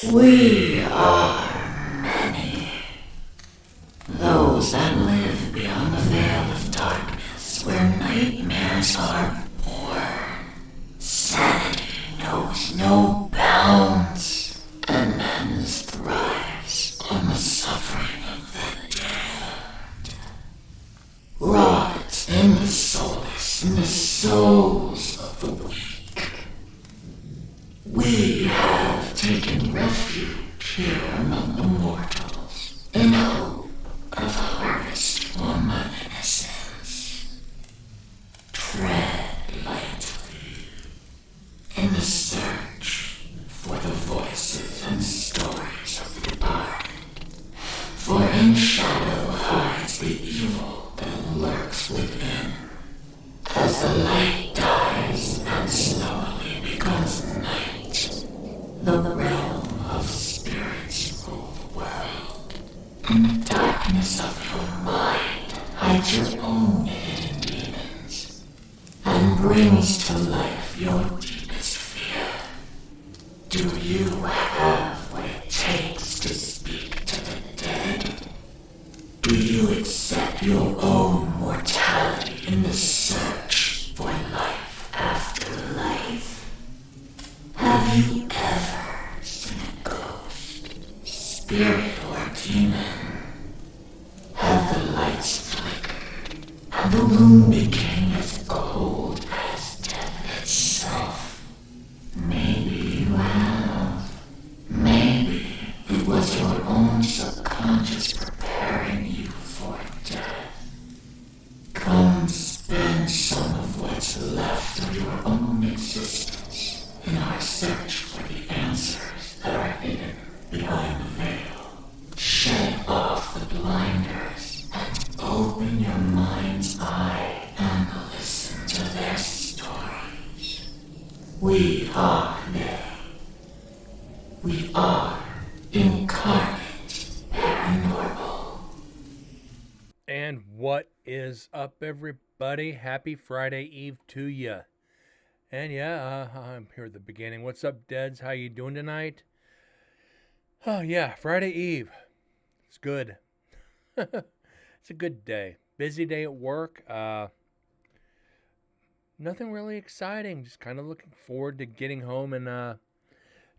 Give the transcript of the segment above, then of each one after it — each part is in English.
We are many. Those that live beyond the veil of darkness, where nightmares are born. Sanity knows no bounds, and men's thrives on the suffering of the damned. Rot in the solace in the souls of the weak. We have taken refuge here among the mortals, in hope of harvest from my innocence. Tread lightly in the search for the voices and stories of the departed, for in shadow hides the evil that lurks within. As the light dies and slowly becomes night, the realm of spirits rule the world. In the darkness of your mind hides your own hidden demons, and brings to life your deepest fear. Do you have what it takes to speak to the dead? Do you accept your own mortality in the search for life after life? Have you ever seen a ghost, spirit, or demon? Have the lights flickered and the room became as cold as death itself? Maybe you have. Maybe it was your own subconscious preparing you for death. Come spend some of what's left of your own existence in our search for the answers that are hidden behind the veil. Shed off the blinders and open your mind's eye and listen to their stories. We are they. We are incarnate paranormal. And what is up, everybody? Happy Friday Eve to you. And yeah, I'm here at the beginning. What's up, Deads? How you doing tonight? Oh yeah, Friday Eve. It's good. It's a good day. Busy day at work. Nothing really exciting. Just kind of looking forward to getting home and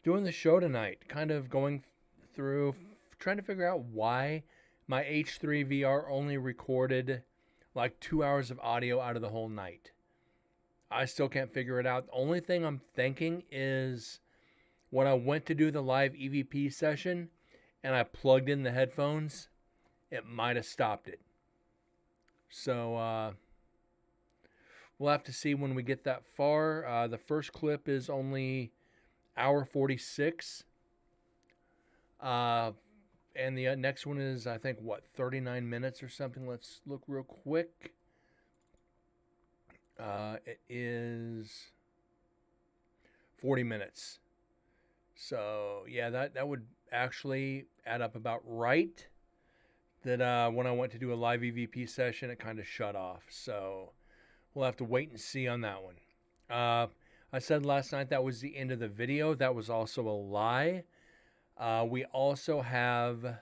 doing the show tonight. Kind of going through, trying to figure out why my H3 VR only recorded like 2 hours of audio out of the whole night. I still can't figure it out. The only thing I'm thinking is when I went to do the live EVP session and I plugged in the headphones, it might have stopped it. So we'll have to see when we get that far. The first clip is only hour 46. And the next one is, I think, 39 minutes or something. Let's look real quick. It is 40 minutes. So, yeah, that would actually add up about right. That when I went to do a live EVP session, it kind of shut off. So, we'll have to wait and see on that one. I said last night that was the end of the video. That was also a lie. We also have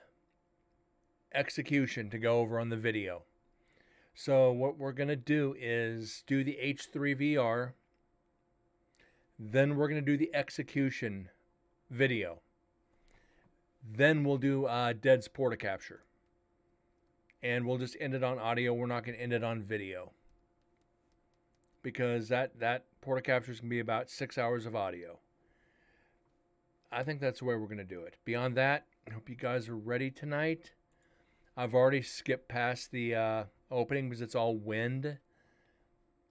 execution to go over on the video. So what we're going to do is do the H3VR. Then we're going to do the execution video. Then we'll do Dead's Porta Capture. And we'll just end it on audio. We're not going to end it on video. Because that Porta Capture is going to be about 6 hours of audio. I think that's the way we're going to do it. Beyond that, I hope you guys are ready tonight. I've already skipped past the opening because it's all wind.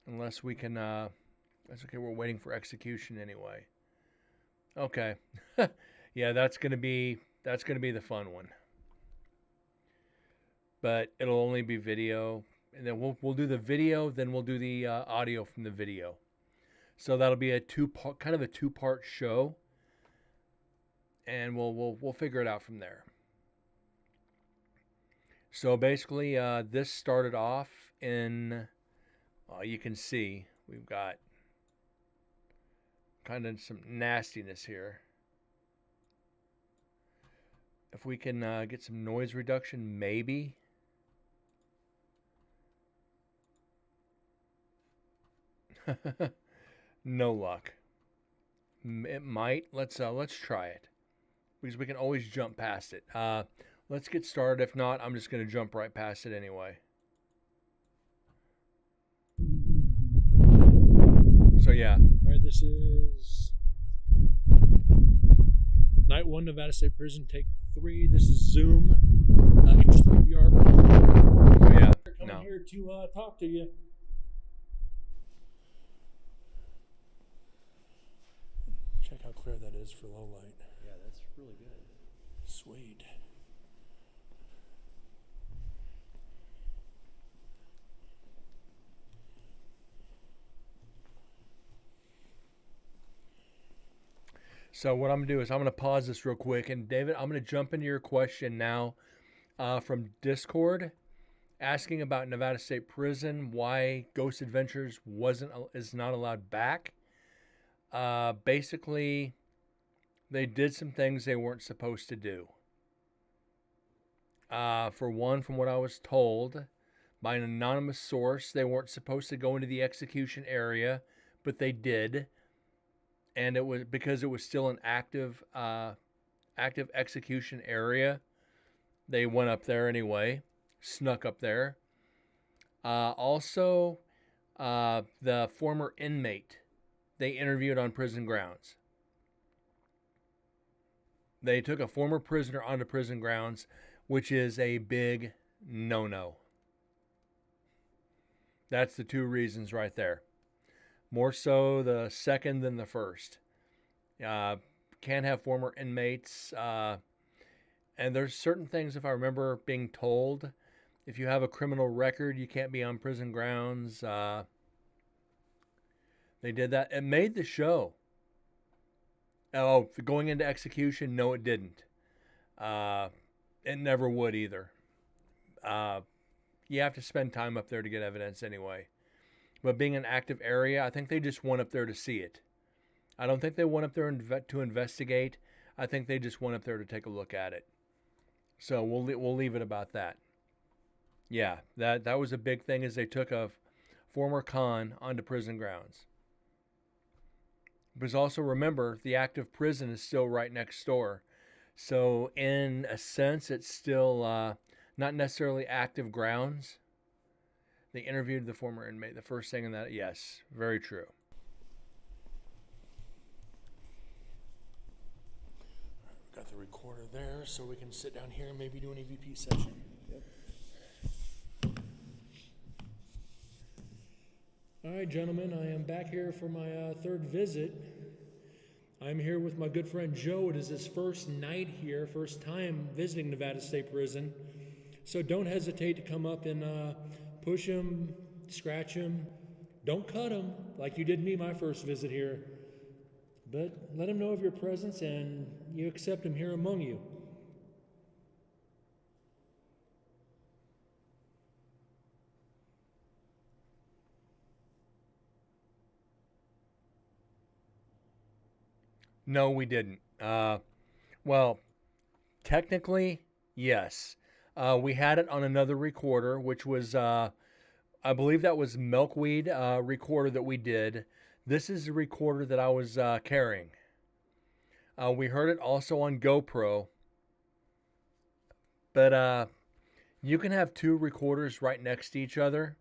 Unless we can, that's okay, we're waiting for execution anyway. Okay. Yeah, that's gonna be the fun one. But it'll only be video. And then we'll do the video, then we'll do the audio from the video. So that'll be a kind of a two-part show. And we'll figure it out from there. So basically, this started off in, you can see, we've got kind of some nastiness here. If we can get some noise reduction, maybe. No luck. It might. Let's try it, because we can always jump past it. Let's get started. If not, I'm just going to jump right past it anyway. So yeah. All right, this is Night 1, Nevada State Prison, take 3. This is Zoom, H3VR. So yeah. Coming here to talk to you. Check how clear that is for low light. Yeah, that's really good. Sweet. So what I'm going to do is I'm going to pause this real quick. And David, I'm going to jump into your question now from Discord, asking about Nevada State Prison, why Ghost Adventures is not allowed back. Basically, they did some things they weren't supposed to do. For one, from what I was told by an anonymous source, they weren't supposed to go into the execution area, but they did. And it was because it was still an active execution area. They went up there anyway, snuck up there. Also, the former inmate they interviewed on prison grounds. They took a former prisoner onto prison grounds, which is a big no-no. That's the two reasons right there. More so the second than the first. Can't have former inmates. And there's certain things, if I remember being told, if you have a criminal record, you can't be on prison grounds. They did that. It made the show. Oh, going into execution? No, it didn't. It never would either. You have to spend time up there to get evidence anyway. But being an active area, I think they just went up there to see it. I don't think they went up there to investigate. I think they just went up there to take a look at it. So we'll leave it about that. Yeah, that was a big thing, is they took a former con onto prison grounds. Because also remember, the active prison is still right next door. So in a sense, it's still not necessarily active grounds. They interviewed the former inmate. The first thing in that, yes, very true. We've got the recorder there, so we can sit down here and maybe do an EVP session. Yep. All right, gentlemen, I am back here for my third visit. I'm here with my good friend Joe. It is his first night here, first time visiting Nevada State Prison. So don't hesitate to come up and push him, scratch him. Don't cut him like you did me my first visit here. But let him know of your presence and you accept him here among you. No, we didn't. Well, technically, yes. We had it on another recorder, which was, I believe that was Milkweed recorder that we did. This is the recorder that I was carrying. We heard it also on GoPro. But you can have two recorders right next to each other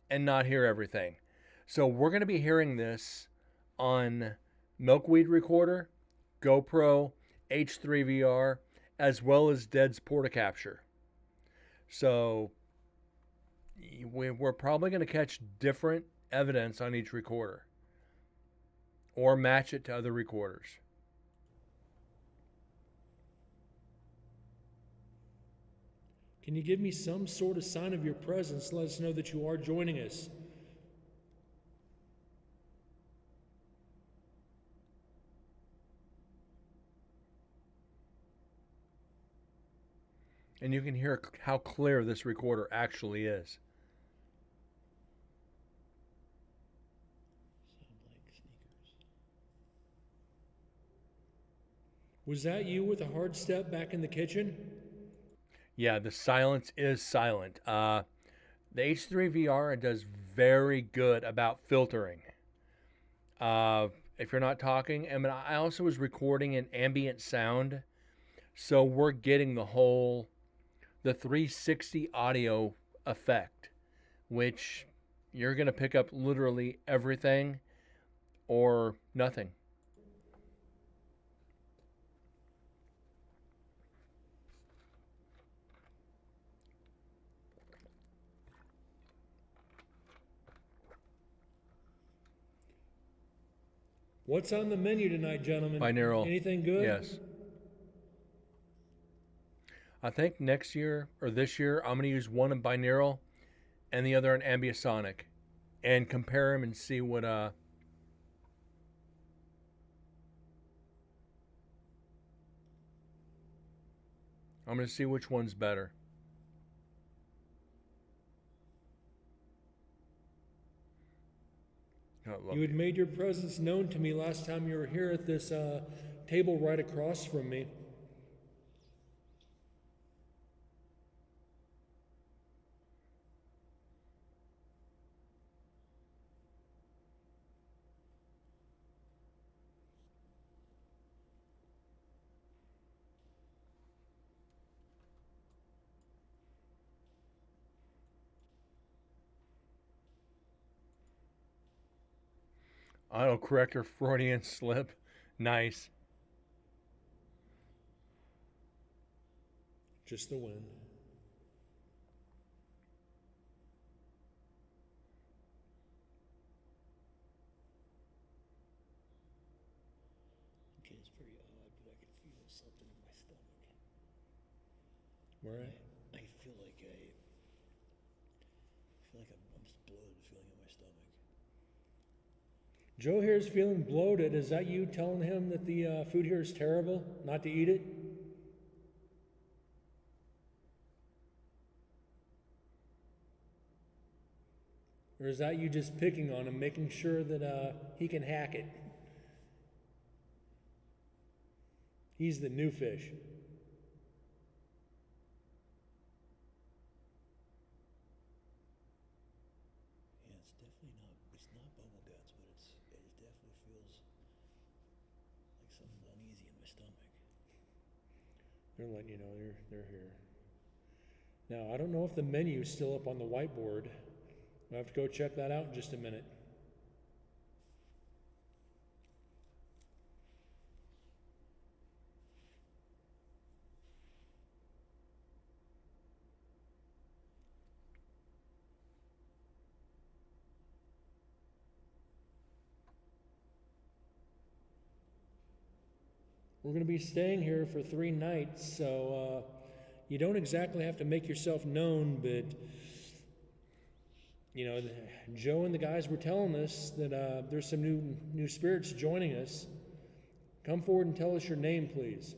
and not hear everything. So we're going to be hearing this on Milkweed recorder, GoPro, H3VR, as well as Dead's Portacapture. So we're probably going to catch different evidence on each recorder or match it to other recorders. Can you give me some sort of sign of your presence? Let us know that you are joining us. And you can hear how clear this recorder actually is. Was that you with a hard step back in the kitchen? Yeah, the silence is silent. The H3VR does very good about filtering. Uh, if you're not talking, I mean, I also was recording an ambient sound, so we're getting the 360 audio effect, which you're gonna pick up literally everything or nothing. What's on the menu tonight, gentlemen? Binaural. Anything good? Yes. I think next year or this year, I'm gonna use one in binaural and the other in ambisonic, and compare them and see what I'm gonna see which one's better. You had made your presence known to me last time you were here at this table right across from me. Autocorrector Freudian slip. Nice. Just the wind. Okay, it's very odd, but I can feel something in my stomach. Where at? I feel like I'm just bloated feeling in my stomach. Joe here is feeling bloated. Is that you telling him that the food here is terrible, not to eat it? Or is that you just picking on him, making sure that he can hack it? He's the new fish. Yeah, it's not bubble guts, but it definitely feels like something's uneasy in my stomach. They're letting you know they're here. Now, I don't know if the menu is still up on the whiteboard. I'll have to go check that out in just a minute. We're going to be staying here for 3 nights, so you don't exactly have to make yourself known, but you know, Joe and the guys were telling us that there's some new spirits joining us. Come forward and tell us your name, please.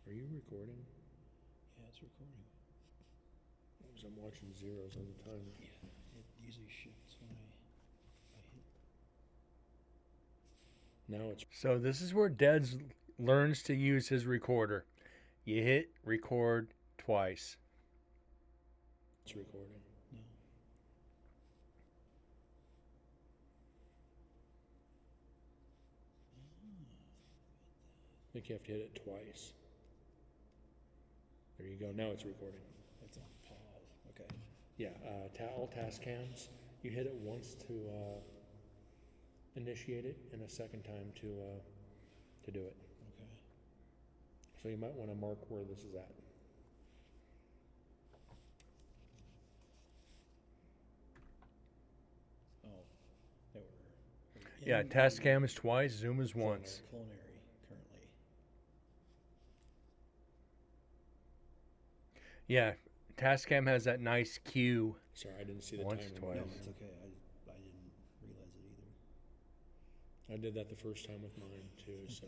Are you recording? Yeah, it's recording. Because I'm watching zeros on the timer. Yeah, it usually shifts when I hit. Now it's So this is where Deds learns to use his recorder. You hit record twice. recording. No. I think you have to hit it twice. There you go. Now it's recording. It's on pause. Okay. Yeah, all task cams. You hit it once to initiate it, and a second time to do it. Okay. So you might want to mark where this is at. Oh, there we're Yeah, in task cam is twice, zoom is once. culinary currently. Yeah, task cam has that nice cue. Sorry, I didn't see the Once, timer. twice. No, it's okay. I didn't realize it either. I did that the first time with mine too. So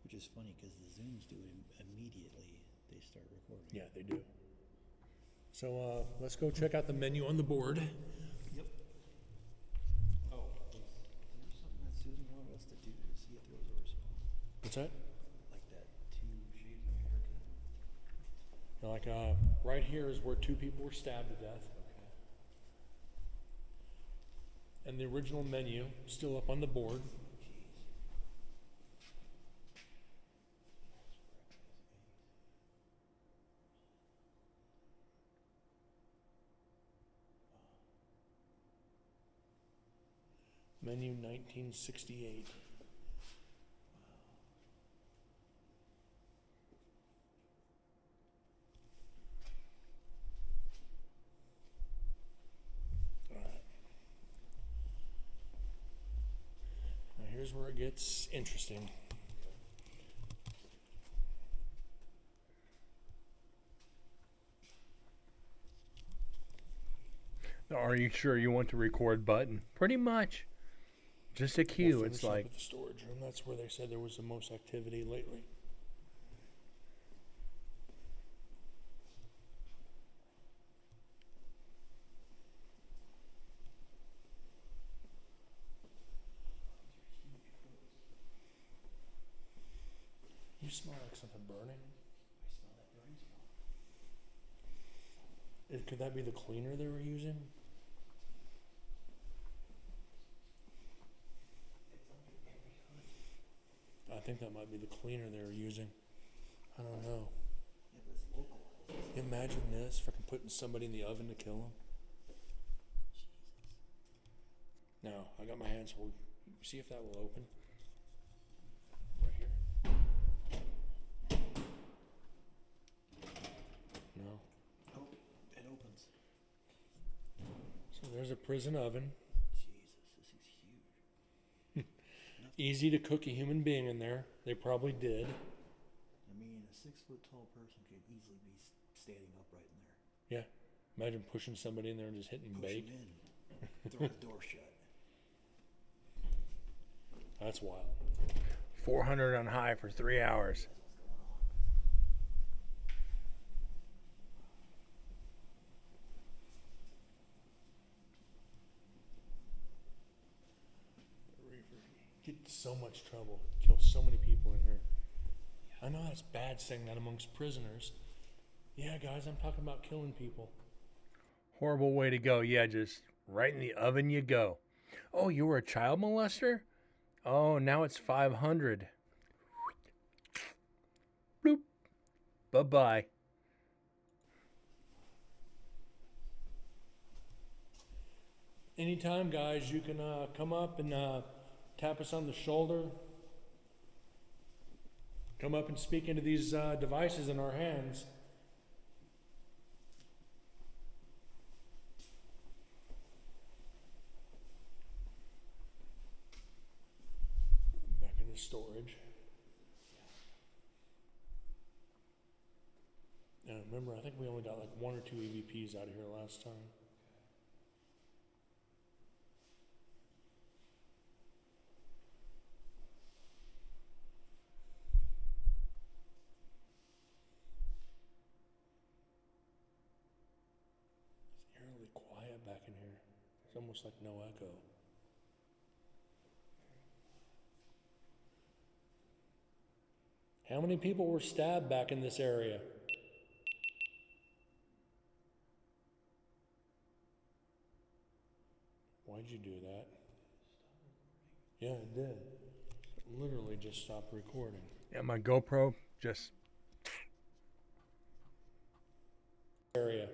Which is funny because the Zooms do it immediately. They start recording. yeah, they do. So let's go check out the menu on the board. Yep. Oh, there's something that Susan wanted us to do to see if there was a response. What's that? Like that 2 shades of haircut. Like right here is where 2 people were stabbed to death. And the original menu still up on the board. Menu 1968. All right. Now here's where it gets interesting. Are you sure you want to record button? Pretty much. Just a cue. We'll It's finish up like, with the storage room. That's where they said there was the most activity lately. You smell like something burning. I smell that burning smell. Could that be the cleaner they were using? It's under every hood. I think that might be the cleaner they were using. I don't know. Yeah, but it's local. Imagine this, freaking putting somebody in the oven to kill them. Jesus. No, I got my hands full. See if that will open. Right here. No. Oh, it opens. So there's a prison oven. Jesus, this is huge. Easy to cook a human being in there. They probably did. I mean, a 6-foot-tall person could easily be standing upright in there. Yeah. Imagine pushing somebody in there and just hitting bake. Pushing in. Throw the door shut. That's wild. 400 on high for 3 hours. Get in so much trouble. Kill so many people in here. I know it's bad saying that amongst prisoners. Yeah, guys, I'm talking about killing people. Horrible way to go. Yeah, just right in the oven you go. Oh, you were a child molester? Oh, now it's 500. Bloop. Bye-bye. Anytime, guys, you can come up and tap us on the shoulder. Come up and speak into these devices in our hands. Back into storage. And remember, I think we only got like 1 or 2 EVPs out of here last time. It's eerily quiet back in here. It's almost like no echo. How many people were stabbed back in this area? Why'd you do that? Yeah, it did. It literally just stopped recording. Yeah, my GoPro just... Area.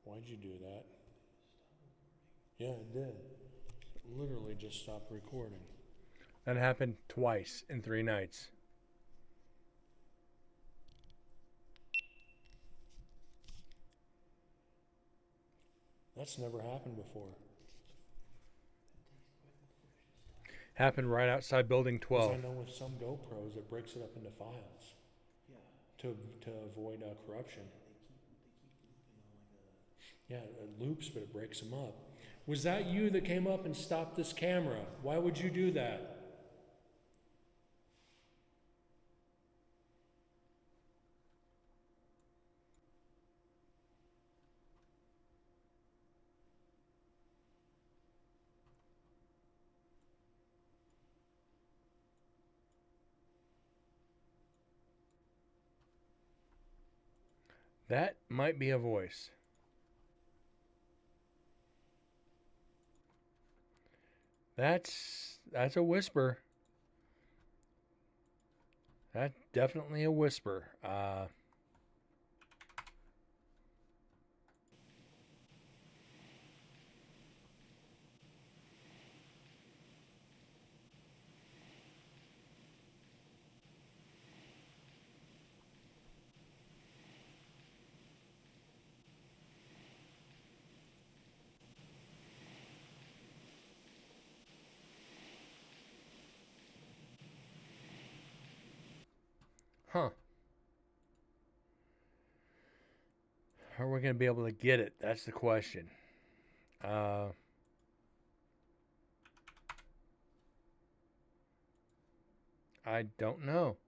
Why'd you do that? Yeah, it did. It literally just stopped recording. That happened twice in 3 nights. That's never happened before. Happened right outside Building 'Cause 12. I know with some GoPros, it breaks it up into files Yeah. to avoid corruption. They keep, Yeah, it loops, but it breaks them up. Was that you that came up and stopped this camera? Why would you do that? That might be a voice. That's a whisper. That's definitely a whisper. Huh. How are we going to be able to get it? That's the question. I don't know.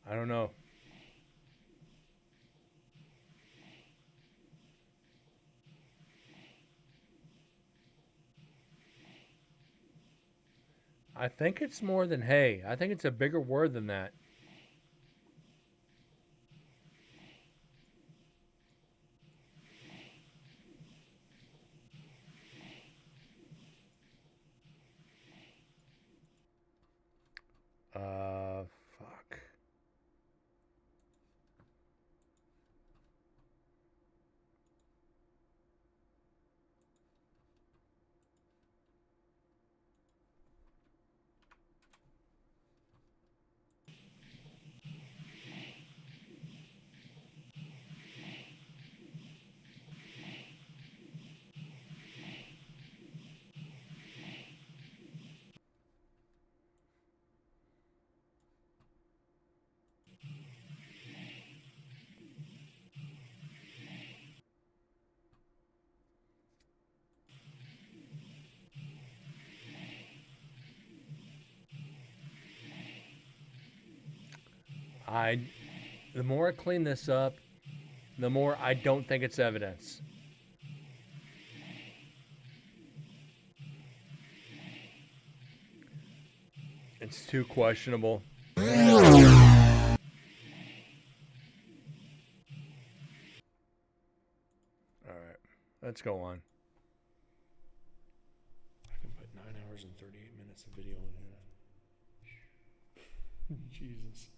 I don't know. I think it's more than hey. I think it's a bigger word than that. Fuck. I the more I clean this up, the more I don't think it's evidence. It's too questionable. All right, let's go on. I can put 9 hours and 38 minutes of video in here. Jesus.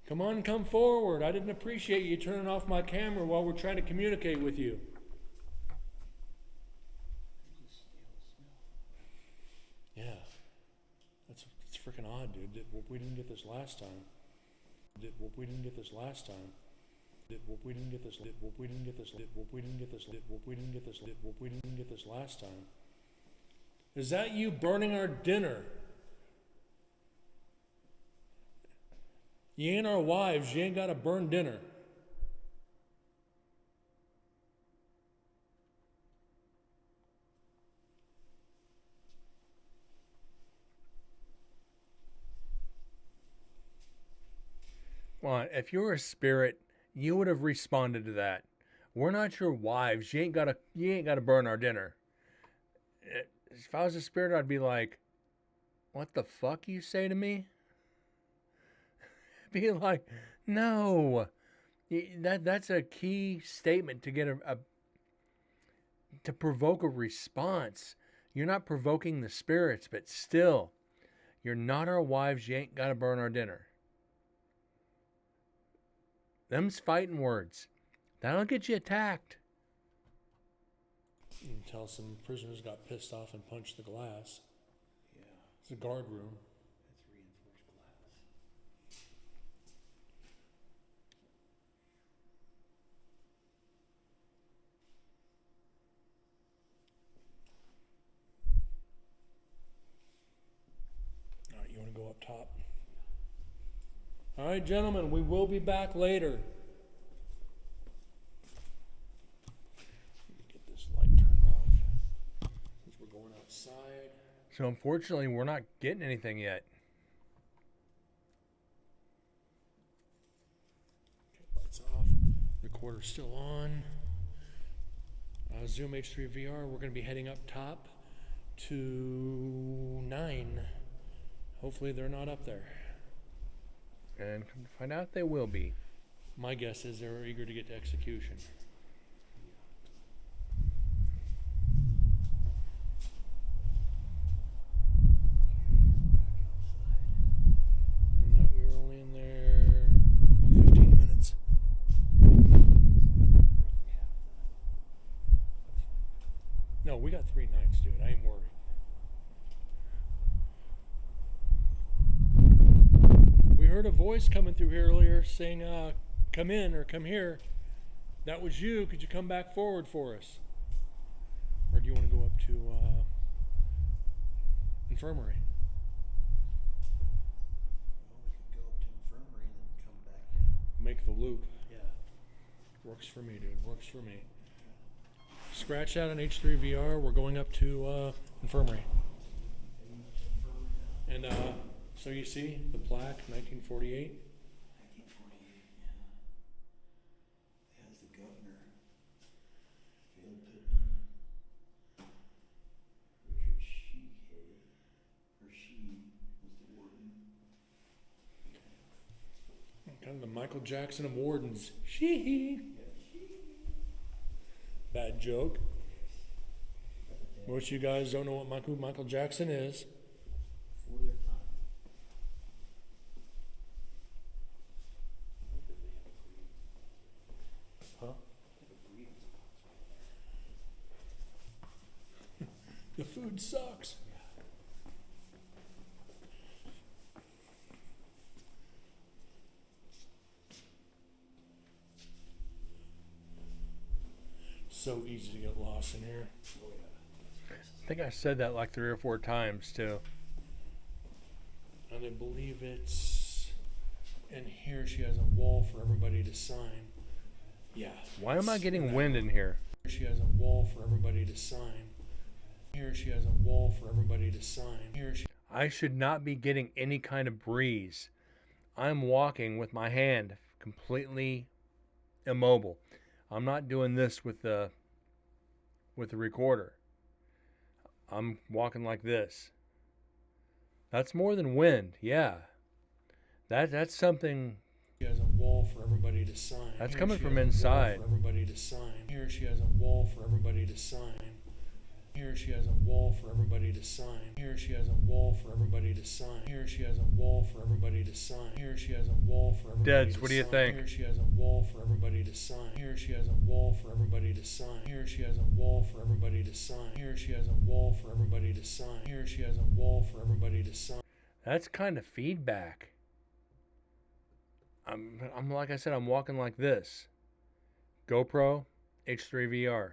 Come on, come forward. I didn't appreciate you turning off my camera while we're trying to communicate with you. Yeah. That's freaking odd, dude. We didn't get this last time. We didn't get this last time. We didn't get this. We didn't get this. We didn't get this. We didn't get this. We didn't get this last time. Is that you burning our dinner? You ain't our wives. You ain't got to burn dinner. Well, if you're a spirit, you would have responded to that. We're not your wives. You ain't gotta burn our dinner. If I was a spirit, I'd be like, "What the fuck you say to me?" Be like, "No." That's a key statement to get to provoke a response. You're not provoking the spirits, but still, you're not our wives. You ain't gotta burn our dinner. Them's fighting words. That'll get you attacked. Until some prisoners got pissed off and punched the glass. Yeah, It's a guard room. that's reinforced glass. top. All right, gentlemen, we will be back later. Get this light turned off because we're going outside. So unfortunately, we're not getting anything yet. Okay, lights off. Recorder's still on. Zoom H3 VR, we're going to be heading up top to 9. Hopefully they're not up there. And come to find out they will be. My guess is they're eager to get to execution. And that we were only in there 15 minutes. No, we got 3 nights, dude. I ain't worried. We heard a voice coming through here earlier saying, come in or come here. That was you. Could you come back forward for us? Or do you want to go up to infirmary? Well, we could go up to infirmary and then come back down. Make the loop. Yeah. Works for me, dude. Works for me. Scratch out on H3 VR. We're going up to infirmary. And so you see the plaque, 1948. 1948, yeah. It has the governor, Phil Pittman, Richard Sheehay, or Shee was the warden. Kind of the Michael Jackson of wardens. Shee. Bad joke. Most of you guys don't know what Michael Jackson is. Before their time. Huh? The food sucks. So easy to get lost in here. I think I said that like 3 or 4 times too. And I believe it's in here. She has a wall for everybody to sign. Yeah. Why am I it's getting that wind one. in here? She has a wall for everybody to sign. Here she has a wall for everybody to sign. Here she I should not be getting any kind of breeze. I'm walking with my hand completely immobile. I'm not doing this with the recorder. I'm walking like this. That's more than wind. Yeah. That's something. has a wall for everybody to sign. That's Here coming she from has a wall inside. For everybody to sign. Here she has a wall for everybody to sign. Here she has a wall for everybody to sign. Here she has a wall for everybody to sign. Here she has a wall for everybody to sign. Here she has a wall for everybody Deds, to what do you sign. think? Here she has a wall for everybody to sign. Here she has a wall for everybody to sign. Here she has a wall for everybody to sign. Here she has a wall for everybody to sign. Here she has a wall for everybody to sign. That's kind of feedback. I'm like I said, I'm walking like this. GoPro H3 VR.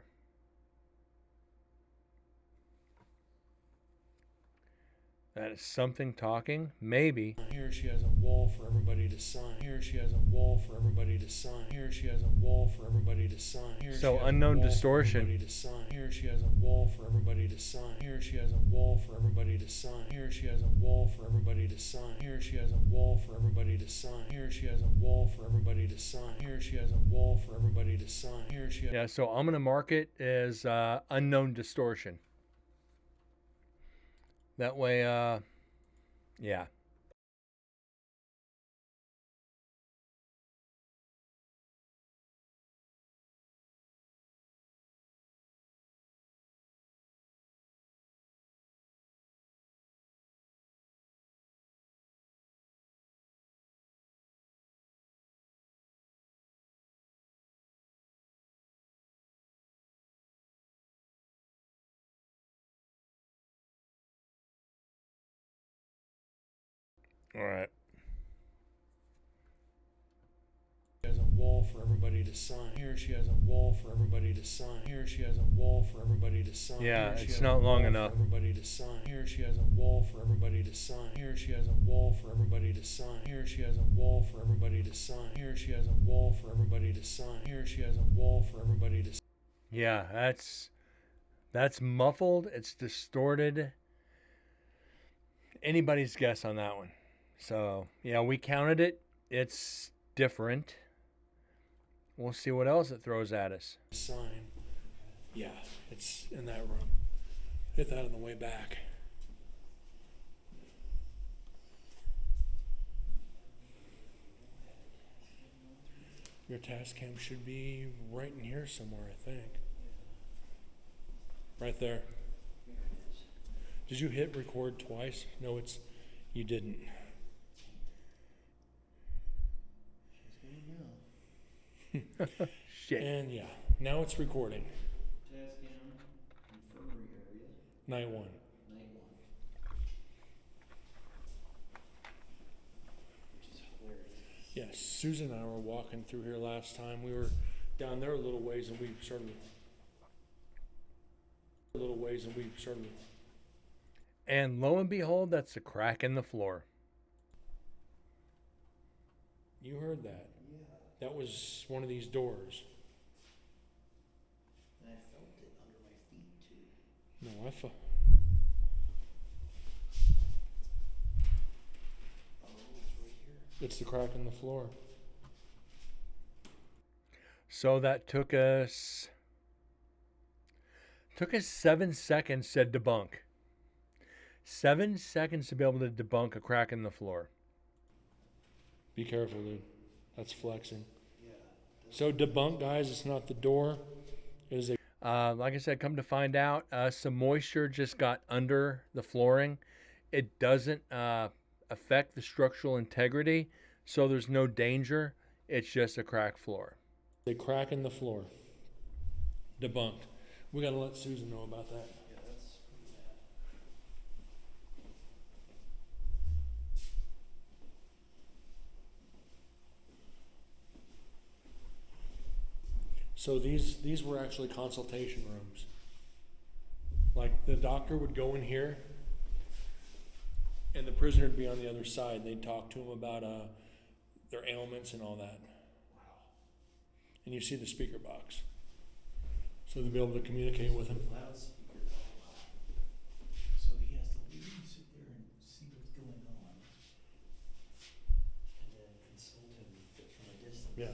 That is something talking? Maybe. Here she has a wall for everybody to sign. Here she has a wall for everybody to sign. Here she has a wall for everybody to sign. Here So she has unknown a wall distortion. For everybody to sign. Here she has a wall for everybody to sign. Here she has a wall for everybody to sign. Here she has a wall for everybody to sign. Here she has a wall for everybody to sign. Here she has a wall for everybody to sign. Here she has a wall for everybody to sign. Here she has Yeah, so I'm going to mark it as unknown distortion. That way, yeah. All right. a wall for everybody to sign. Here she has a wall for everybody to sign. Here she has a wall for everybody to sign. Yeah, Here she it's has not a long wall enough. For everybody to sign. Here she has a wall for everybody to sign. Here she has a wall for everybody to sign. Here she has a wall for everybody to sign. Here she has a wall for everybody to sign. Here she has a wall for everybody to sign. Yeah, that's muffled. It's distorted. Anybody's guess on that one. So, yeah, we counted it. It's different. We'll see what else it throws at us. Sign. Yeah, it's in that room. Hit that on the way back. Your task cam should be right in here somewhere, I think. Right there. Did you hit record twice? No, you didn't. Shit. And yeah, now it's recording. Task cam, infirmary area, Night one. night one. Which is hilarious. Yes, Susan and I were walking through here last time. We were down there a little ways and we started. And lo and behold, that's a crack in the floor. You heard that. Yeah, That was one of these doors. and I felt it under my feet too. No, Oh, it's right here. it's the crack in the floor. So that took us 7 seconds to debunk. 7 seconds to be able to debunk a crack in the floor. Be careful, dude. That's flexing. Yeah. So debunk, guys. It's not the door. It is a. Like I said, come to find out, some moisture just got under the flooring. It doesn't affect the structural integrity, so there's no danger. It's just a cracked floor. A crack in the floor. Debunked. We gotta let Susan know about that. Yeah, that's pretty bad. So these were actually consultation rooms. Like the doctor would go in here, and the prisoner would be on the other side. And they'd talk to him about their ailments and all that. Wow. And you see the speaker box, so they'll be able to communicate with him. Loudspeaker. Oh, wow. So he has to leave and sit there and see what's going on. And then consult him from a distance. Yeah.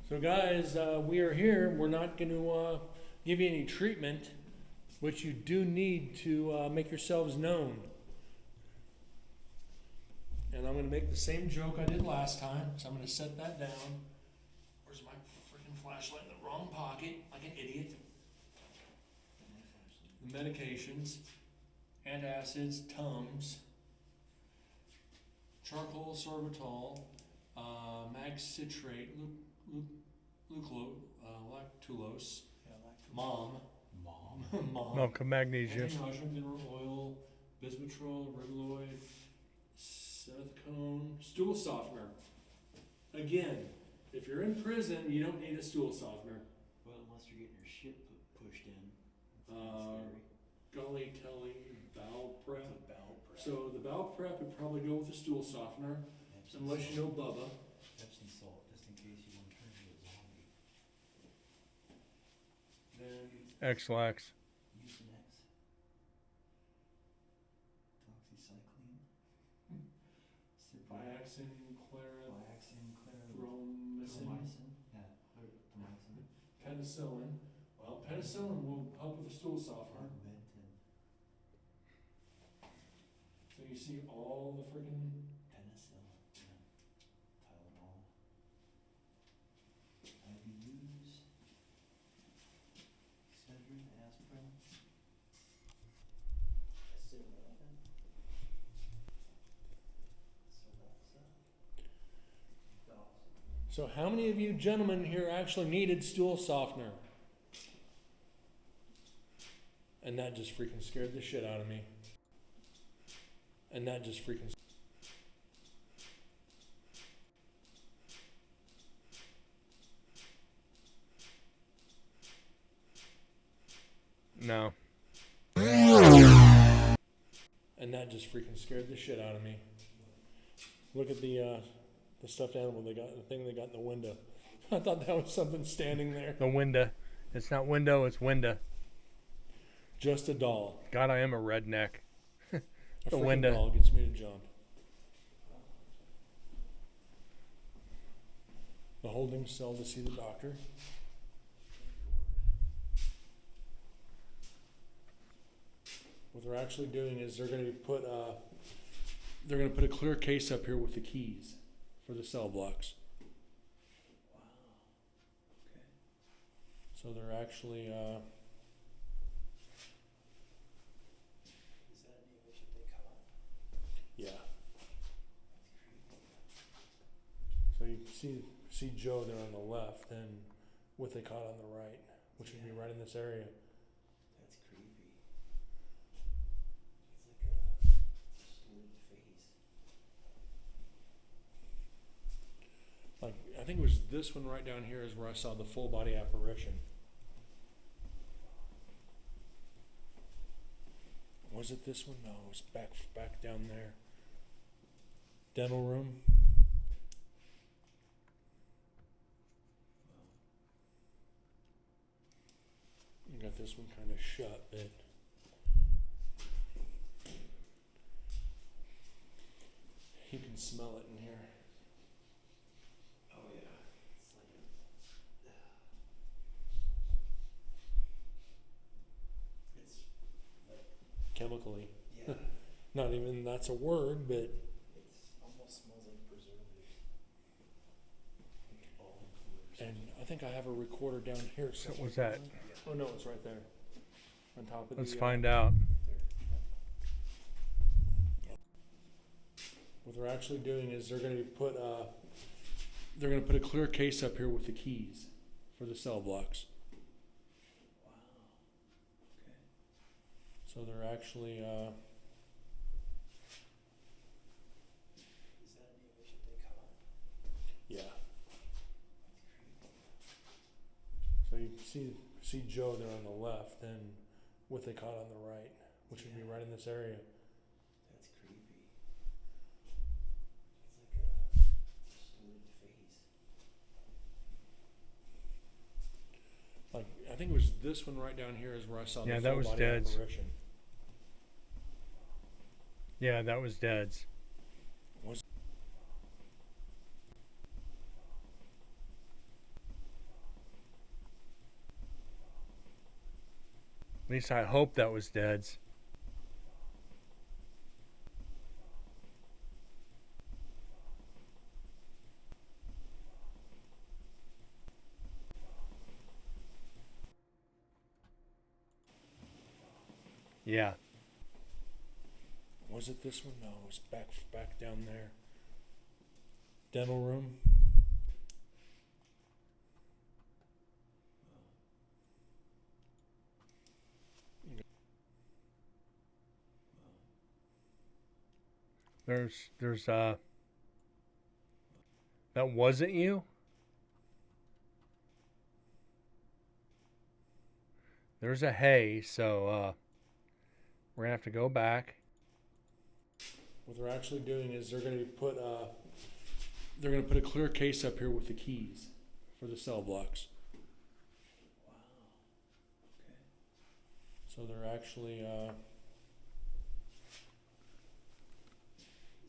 So guys, we are here. We're not going to give you any treatment, but you do need to make yourselves known. And I'm going to make the same joke I did last time. So I'm going to set that down. Where's my freaking flashlight? In the wrong pocket, like an idiot. The medications, antacids, Tums, charcoal sorbitol, mag citrate, lactulose, mom, Milk of magnesia. anti-nausea, mineral oil, bismutrol, regaloid, cetacone, stool softener. Again, if you're in prison, you don't need a stool softener. Well, unless you're getting your shit pushed in. Gully, telly, bowel prep. The bowel prep. So the bowel prep would probably go with a stool softener, Epsom unless you know Bubba. Epsom salt, just in case you want to turn into a zombie. Then X-Lax. Mucinex. Doxycycline. Viaxin, Viaxin, clarithromycin, clarithromycin. Yeah, clarithromycin. penicillin. Well, penicillin will help with the stool softener. Augmentin. So you see all the freaking. Penicillin. Yeah. Tylenol. IBUs. Excedrin, aspirin. Acetaminophen. Suboxone. So how many of you gentlemen here actually needed stool softener? And that just freaking scared the shit out of me. And that just freaking No. And that just freaking scared the shit out of me. Look at the stuffed animal they got, the thing they got in the window. I thought that was something standing there. The window. It's not window, it's window. Just a doll. God, I am a redneck. A The freaking window. doll gets me to jump. The holding cell to see the doctor. What they're actually doing is they're going to put a clear case up here with the keys for the cell blocks. So they're actually Is that any of it they caught? yeah. So you see Joe there on the left and what they caught on the right, which would be right in this area. That's creepy. It's like a distorted face. Like I think it was this one right down here is where I saw the full body apparition. Was it this one? No, it was back down there. Dental room. You got this one kind of shut, but you can smell it in here. Oh yeah. It's like it's like Chemically. yeah. Not even that's a word, but It almost smells like preservative. Like all colors. and I think I have a recorder down here. What somewhere. was that? Oh no, it's right there. On top of Let's the find out. What they're actually doing is they're going to put a clear case up here with the keys for the cell blocks. Wow. Okay. So they're actually Is that any of it they caught? yeah. That's creepy. So you see Joe there on the left and what they caught on the right, which would be right in this area. That's creepy. It's like a distorted face. Like I think it was this one right down here is where I saw Yeah, the that full was body Dead's. apparition. Yeah, that was Dead's. At least I hope that was Dead's. Yeah. Was it this one? No, it was back down there. Dental room. There's that wasn't you? There's a hay, so we're gonna have to go back. What they're actually doing is they're going to put a clear case up here with the keys for the cell blocks. Wow. Okay. So they're actually Is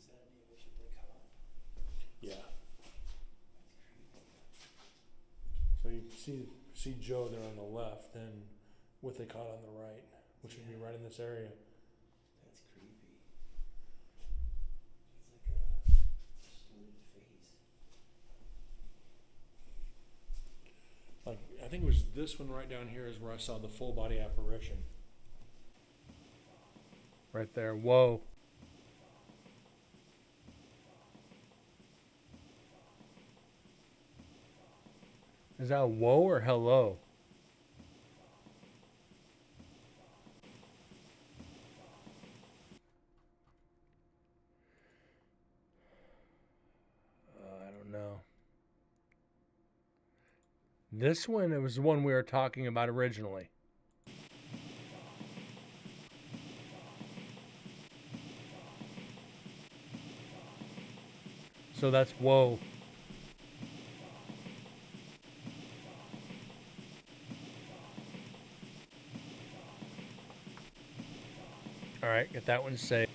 that any of it they caught? yeah. That's creepy. So you see Joe there on the left and what they caught on the right, which would be right in this area. That's creepy. It's like a distorted face. Like I think it was this one right down here is where I saw the full body apparition. Right there. Whoa. Is that a whoa or hello? I don't know. This one, it was the one we were talking about originally. So that's whoa. All right, get that one saved.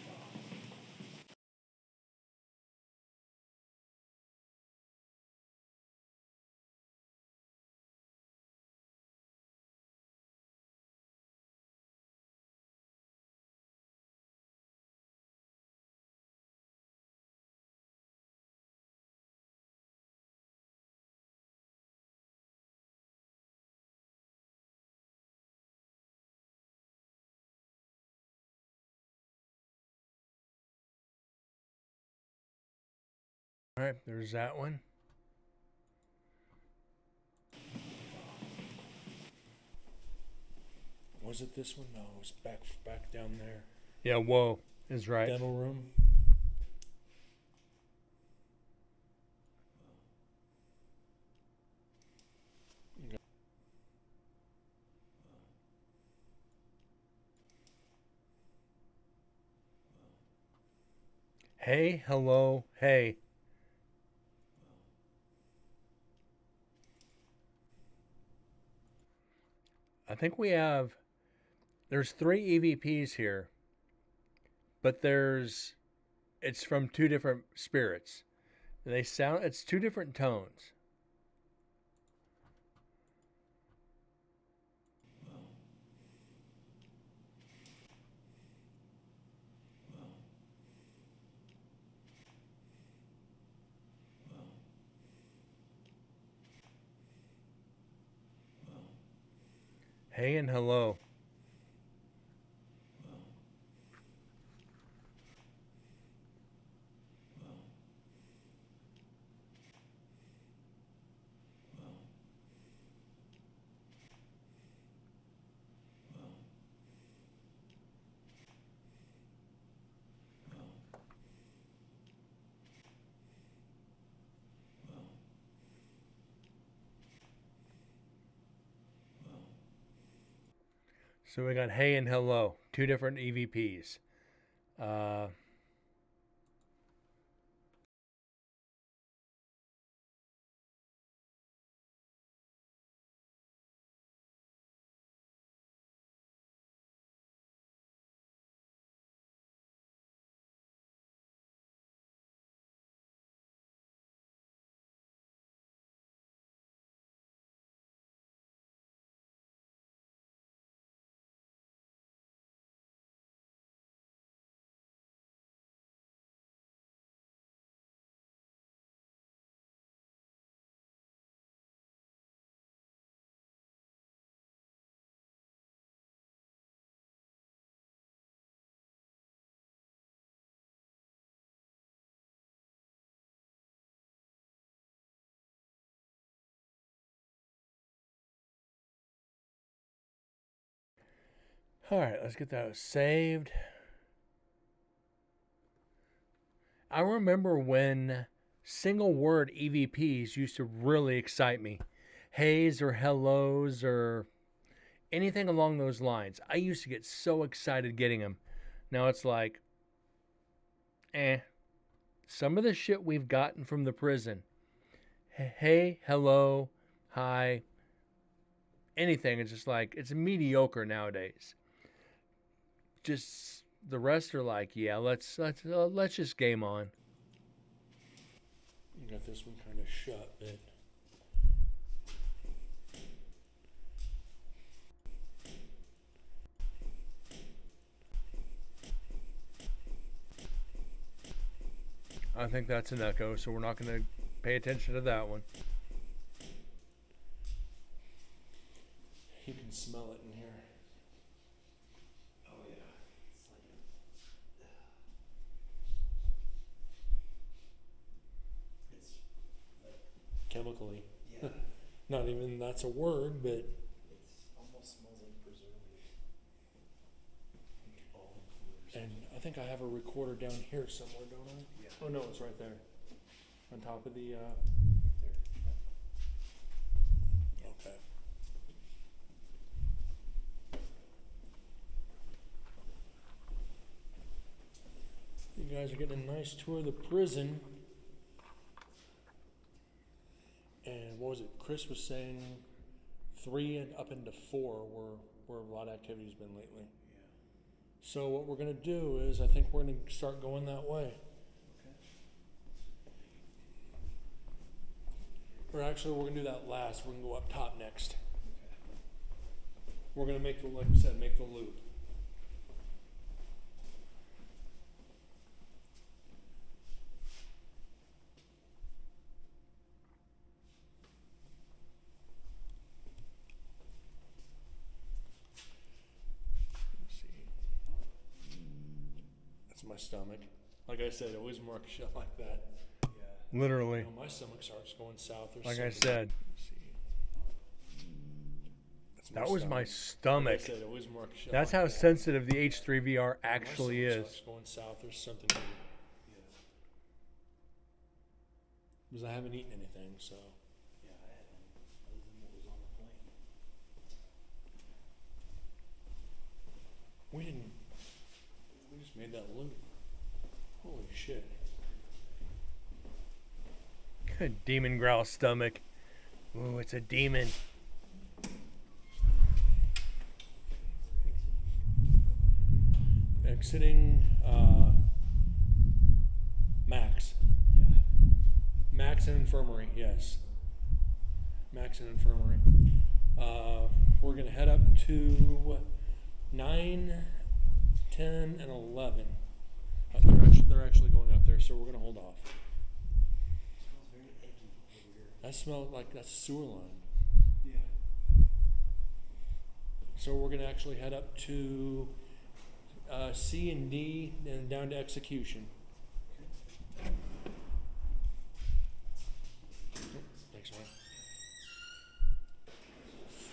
All right, there's that one. Was it this one? No, it was back down there. Yeah, whoa is right. Dental room. Hey, hello, hey. I think we have, there's 3 EVPs here, but it's from 2 different spirits. They sound, it's 2 different tones. Hey and hello. So we got hey and hello, 2 different EVPs. All right, let's get those saved. I remember when single word EVPs used to really excite me. Heys or hellos or anything along those lines. I used to get so excited getting them. Now it's like, some of the shit we've gotten from the prison. Hey, hello, hi, anything. It's just like, it's mediocre nowadays. Just the rest are like, yeah, let's just game on. You got this one kind of shut, but I think that's an echo, so we're not going to pay attention to that one. you can smell it in here. Oh yeah. It's Chemically. yeah. Not even that's a word, but It almost smells like preservative. and I think I have a recorder down here somewhere, don't I? Yeah. Oh no, it's right there. On top of the Right there. okay. You guys are getting a nice tour of the prison. was it? Chris was saying 3 and up into 4 where a lot of activity's been lately. Yeah. So what we're gonna do is I think we're gonna start going that way. Or actually, we're gonna do that last. We're gonna go up top next. We're gonna make the, like I said, make the loop. Let's see. That's my stomach. Like I said, it always marks shit like that. Literally. You know, my stomach starts going south or Like something. I said, Let's see. That's that was my Like I stomach. said, it always marks shit That's like how that. sensitive the H3VR actually My stomach is. starts going south or something. Because I haven't eaten anything, so. Yeah, I had one other than what was on the plane. We just made that loop. Holy shit. Demon growl stomach. Ooh, it's a demon. Exiting Max. Yeah. Max and Infirmary, yes. Max and Infirmary. We're going to head up to 9, 10, and 11. They're actually going up there, so we're going to hold off. Smells very eggy over here. That smells like that's a sewer line. Yeah. So we're going to actually head up to C and D and down to execution. Thanks, man.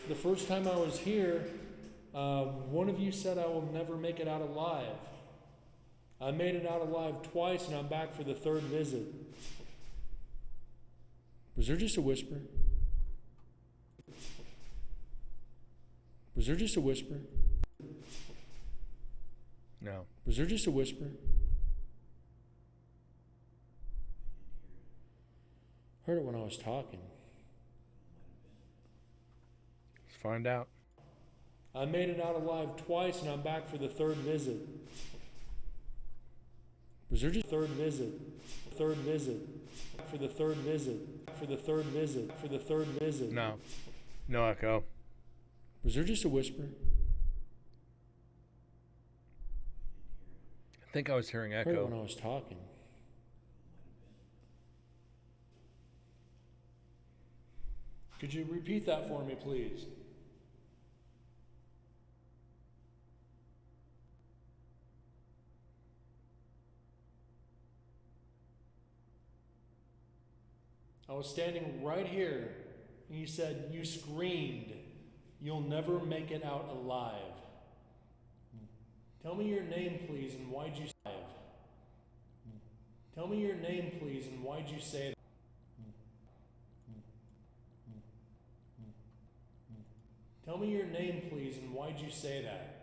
The first time I was here, one of you said I will never make it out alive. I made it out alive twice, and I'm back for the 3rd visit. Was there just a whisper? Was there just a whisper? No. Was there just a whisper? Heard it when I was talking. Let's find out. I made it out alive twice, and I'm back for the 3rd visit. Was there just 3rd visit? 3rd visit. For the 3rd visit. For the 3rd visit. For the 3rd visit. No. No echo. Was there just a whisper? I think I was hearing Heard it when echo. I was talking. Could you repeat that for me, please? I was standing right here, and you said, you screamed, "You'll never make it out alive." Tell me your name, please, and why'd you say that? Tell me your name, please, and why'd you say that? Tell me your name, please, and why'd you say that?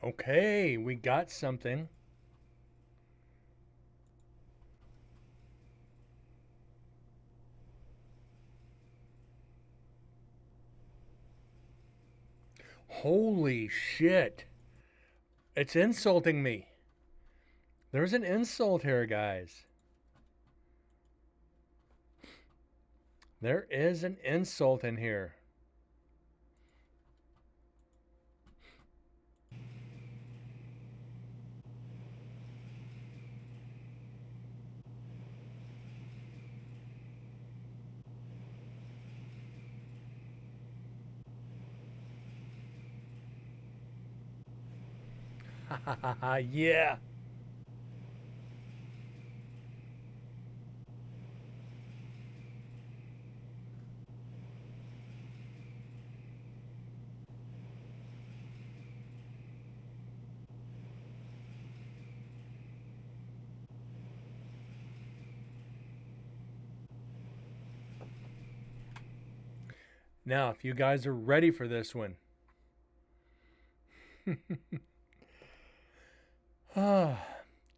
Okay, we got something. Holy shit. It's insulting me. There's an insult here, guys. There is an insult in here. Yeah. Now, if you guys are ready for this one.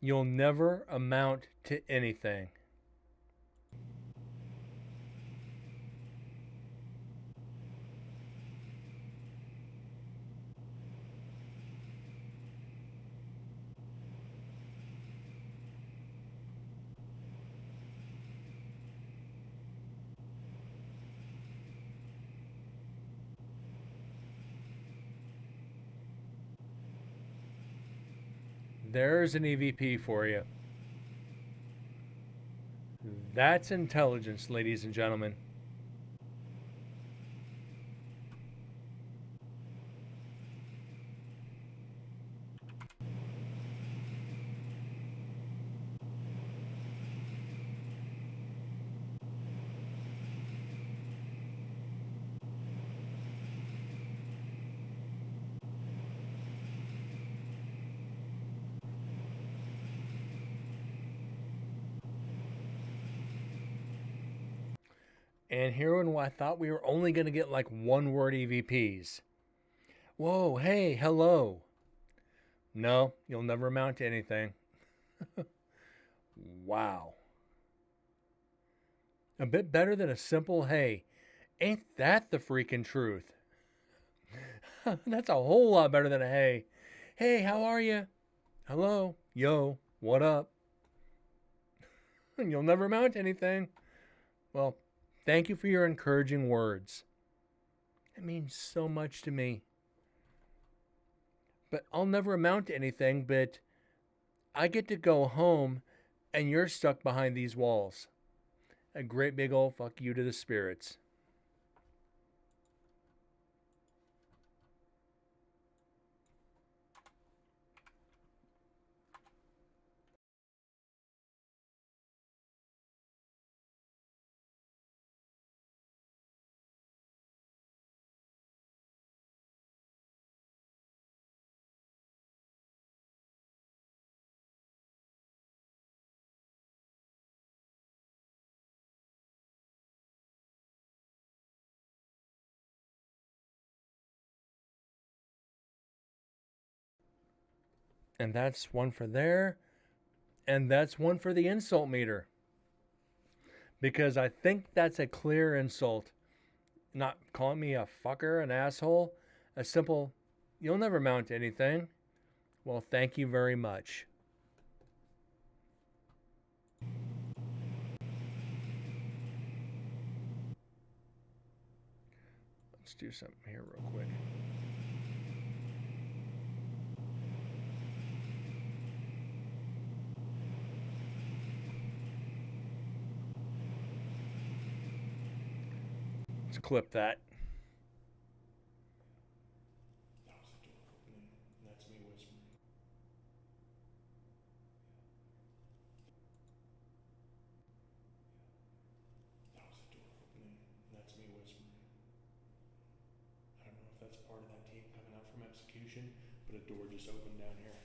You'll never amount to anything. There's an EVP for you. That's intelligence, ladies and gentlemen. And here when I thought we were only going to get like one word EVPs. Whoa, hey, hello. No, you'll never amount to anything. Wow. A bit better than a simple hey. Ain't that the freaking truth? That's a whole lot better than a hey. Hey, how are you? Hello. Yo, what up? You'll never amount to anything. Well, thank you for your encouraging words. It means so much to me. But I'll never amount to anything, but I get to go home and you're stuck behind these walls. A great big old fuck you to the spirits. And that's one for there. And that's one for the insult meter. Because I think that's a clear insult. Not calling me a fucker, an asshole. A simple, you'll never amount to anything. Well, thank you very much. Let's do something here real quick. Let's clip that. That was a door opening, and that's me whispering. That was a door opening, and that's me whispering. I don't know if that's part of that team coming out from execution, but a door just opened down here.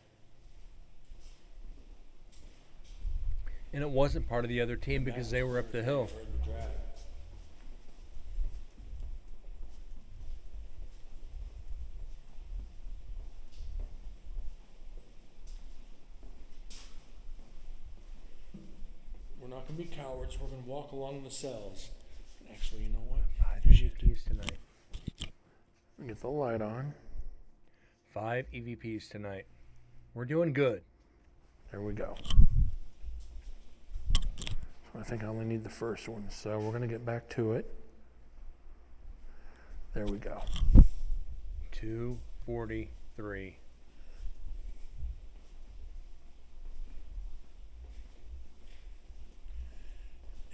And it wasn't part of the other team because they were up the hill. I heard the drag. We're not going to be cowards. We're going to walk along the cells. Actually, you know what? 5 EVPs tonight. Get the light on. 5 EVPs tonight. We're doing good. There we go. So I think I only need the first one. So we're going to get back to it. There we go. 243.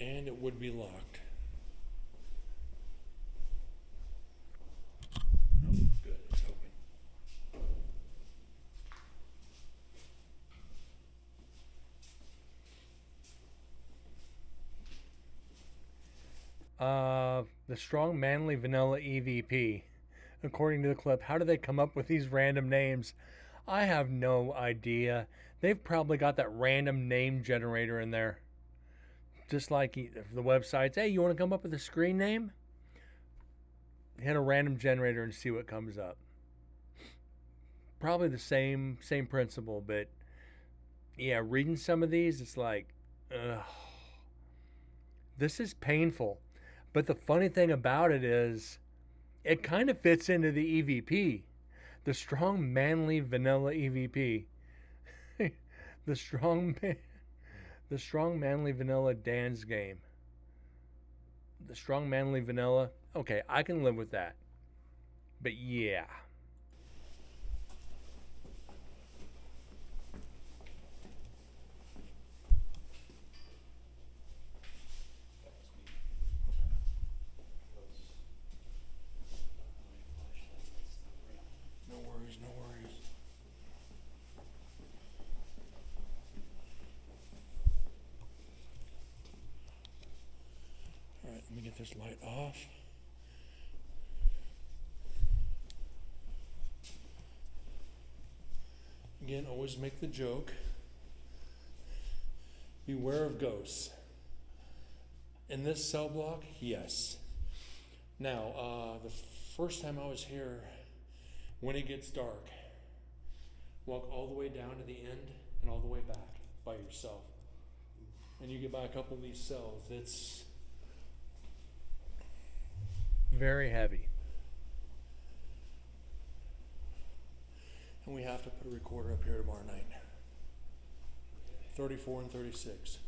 And it would be locked. Oh, good. It's open. The strong, manly, vanilla EVP. According to the clip, how do they come up with these random names? I have no idea. They've probably got that random name generator in there. Just like the websites. Hey, you want to come up with a screen name? hit a random generator and see what comes up. Probably the same principle, but yeah, reading some of these, it's like, ugh, this is painful. But the funny thing about it is, it kind of fits into the EVP, the strong, manly, vanilla EVP, the strong, the strong, manly, vanilla Dan's game. The strong, manly, vanilla. Okay, I can live with that. But yeah. No worries, no worries. All right, let me get this light off. Again, always make the joke. Beware of ghosts. In this cell block, yes. Now, the first time I was here, when it gets dark, walk all the way down to the end and all the way back by yourself. And you get by a couple of these cells, it's Very heavy. and we have to put a recorder up here tomorrow night. 34 and 36.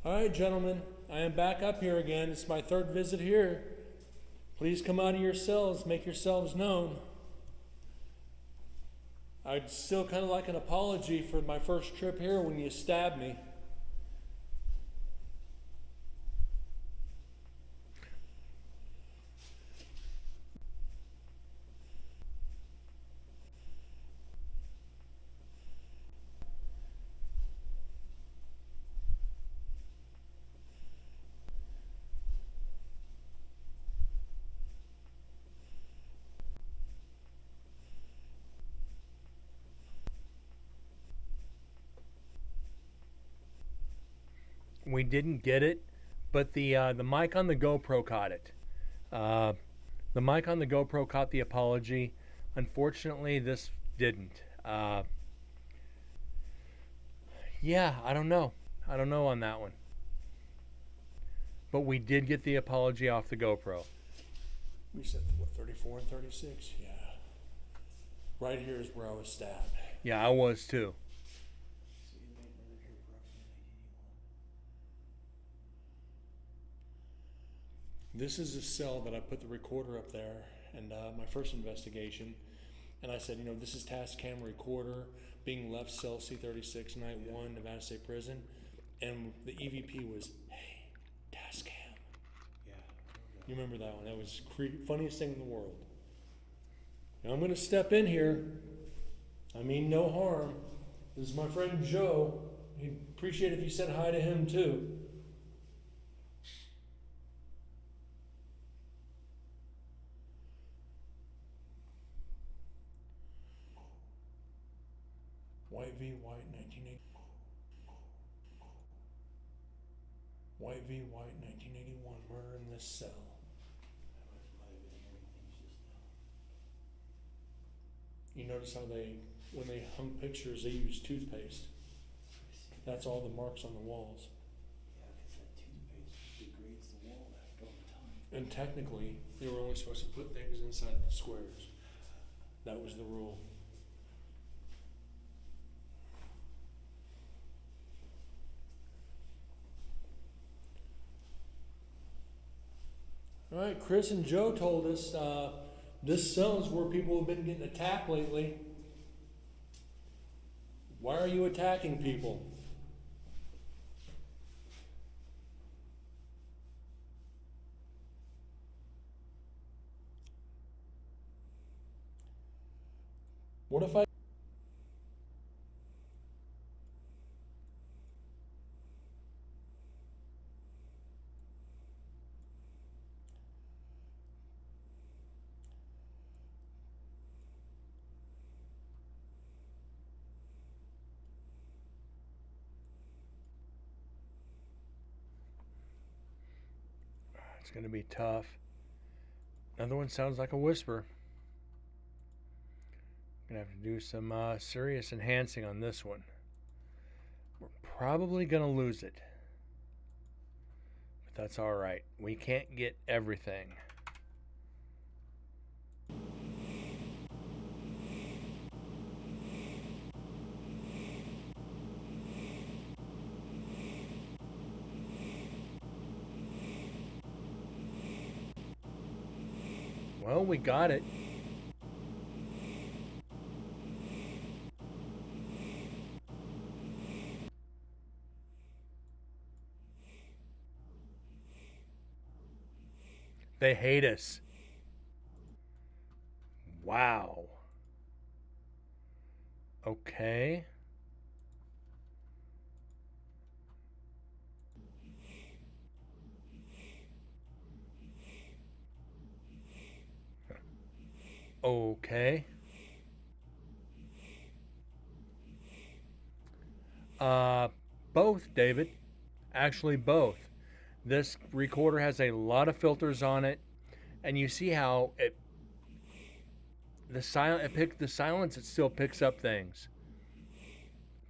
All right, gentlemen, I am back up here again. It's my third visit here. Please come out of your cells, make yourselves known. I'd still kind of like an apology for my first trip here when you stabbed me. We didn't get it, but the mic on the GoPro caught it. The mic on the GoPro caught the apology. Unfortunately, this didn't. Yeah, I don't know. I don't know on that one. But we did get the apology off the GoPro. We said, what, 34 and 36? Yeah. Right here is where I was stabbed. Yeah, I was too. So you made murder here approximately 1981. This is a cell that I put the recorder up there, and my first investigation. And I said, this is Tascam recorder being left cell C36, night 1, Nevada State Prison. And the EVP was, hey, Tascam. Yeah. You remember that one? That was funniest thing in the world. Now I'm going to step in here. I mean no harm. This is my friend Joe. He'd appreciate if you said hi to him too. White v. White, 1980. White v. White, 1981. Murder in this cell. Might have been hearing things just now. You notice how when they hung pictures, they used toothpaste. That's all the marks on the walls. Yeah, because that toothpaste degrades the wall after all the time. And technically, they were only supposed to put things inside the squares. That was the rule. All right, Chris and Joe told us this cell is where people have been getting attacked lately. Why are you attacking people? What if I... It's going to be tough. Another one sounds like a whisper. Gonna have to do some serious enhancing on this one. We're probably gonna lose it, but that's all right. We can't get everything. Well, we got it. They hate us. Wow. Okay. Okay. Both, David. Actually, both. This recorder has a lot of filters on it, and you see how the silence. It still picks up things,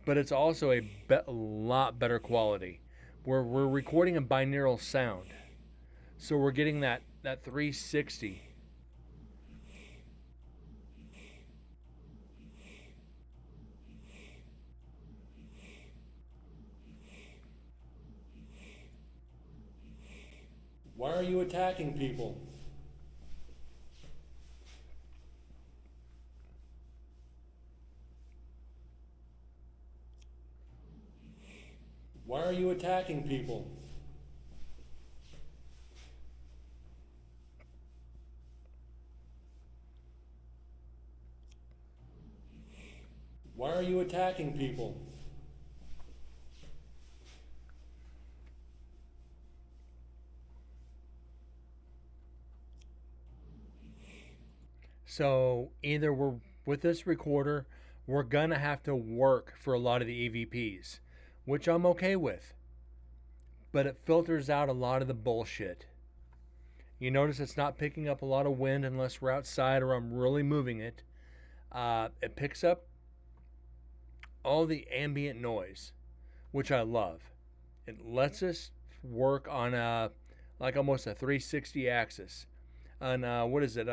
but it's also a lot better quality. We're recording a binaural sound, so we're getting that 360. Why are you attacking people? Why are you attacking people? Why are you attacking people? So either we're with this recorder, we're gonna have to work for a lot of the EVPs, which I'm okay with, but it filters out a lot of the bullshit. You notice it's not picking up a lot of wind unless we're outside or I'm really moving it. It picks up all the ambient noise, which I love. It lets us work on like almost a 360 axis. On what is it?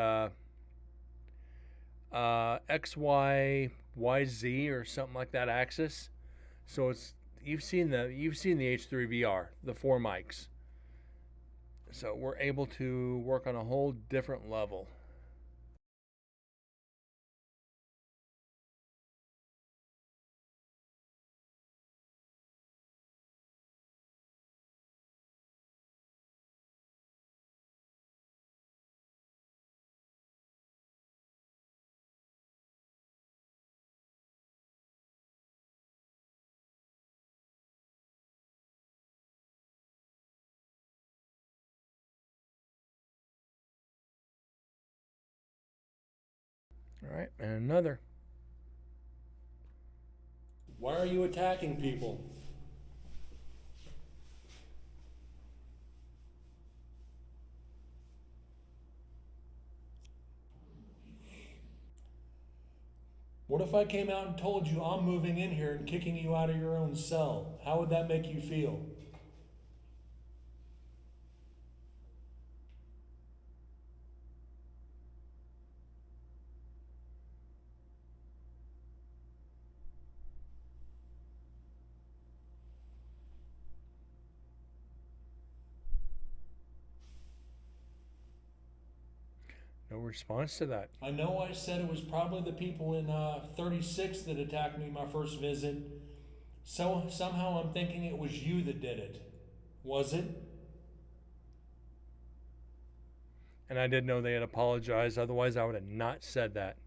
X Y Y Z or something like that axis. So it's you've seen the H3VR, the 4 mics. So we're able to work on a whole different level. All right, and another. Why are you attacking people? What if I came out and told you I'm moving in here and kicking you out of your own cell? How would that make you feel? No response to that. I know I said it was probably the people in 36 that attacked me my first visit. So somehow I'm thinking it was you that did it. Was it? And I did know they had apologized, otherwise I would have not said that.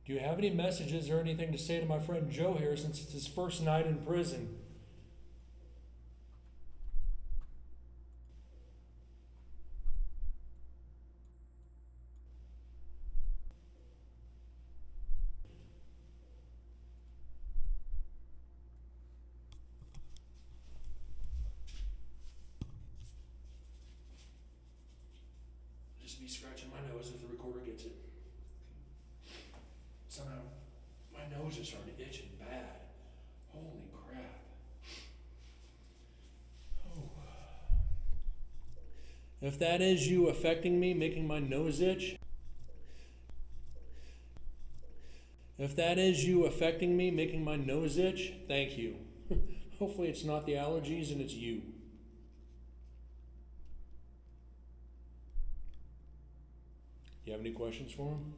Do you have any messages or anything to say to my friend Joe here since it's his first night in prison? Just me scratching my nose if the recorder gets it. Somehow, my nose is starting to itch and bad. Holy crap. Oh. If that is you affecting me, making my nose itch, if that is you affecting me, making my nose itch, thank you. Hopefully it's not the allergies and it's you. You have any questions for him?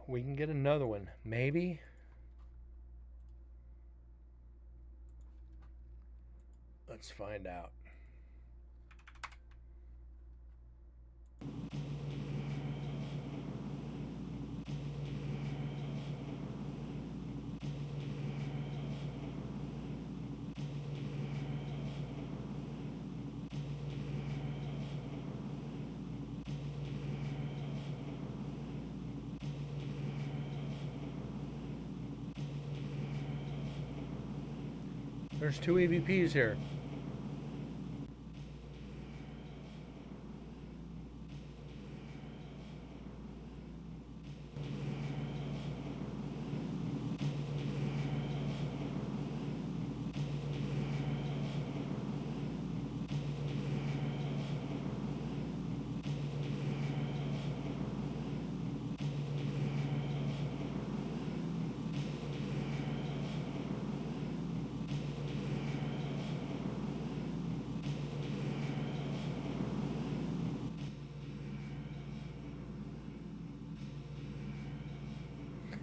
We can get another one, maybe? Let's find out. There's 2 EVPs here.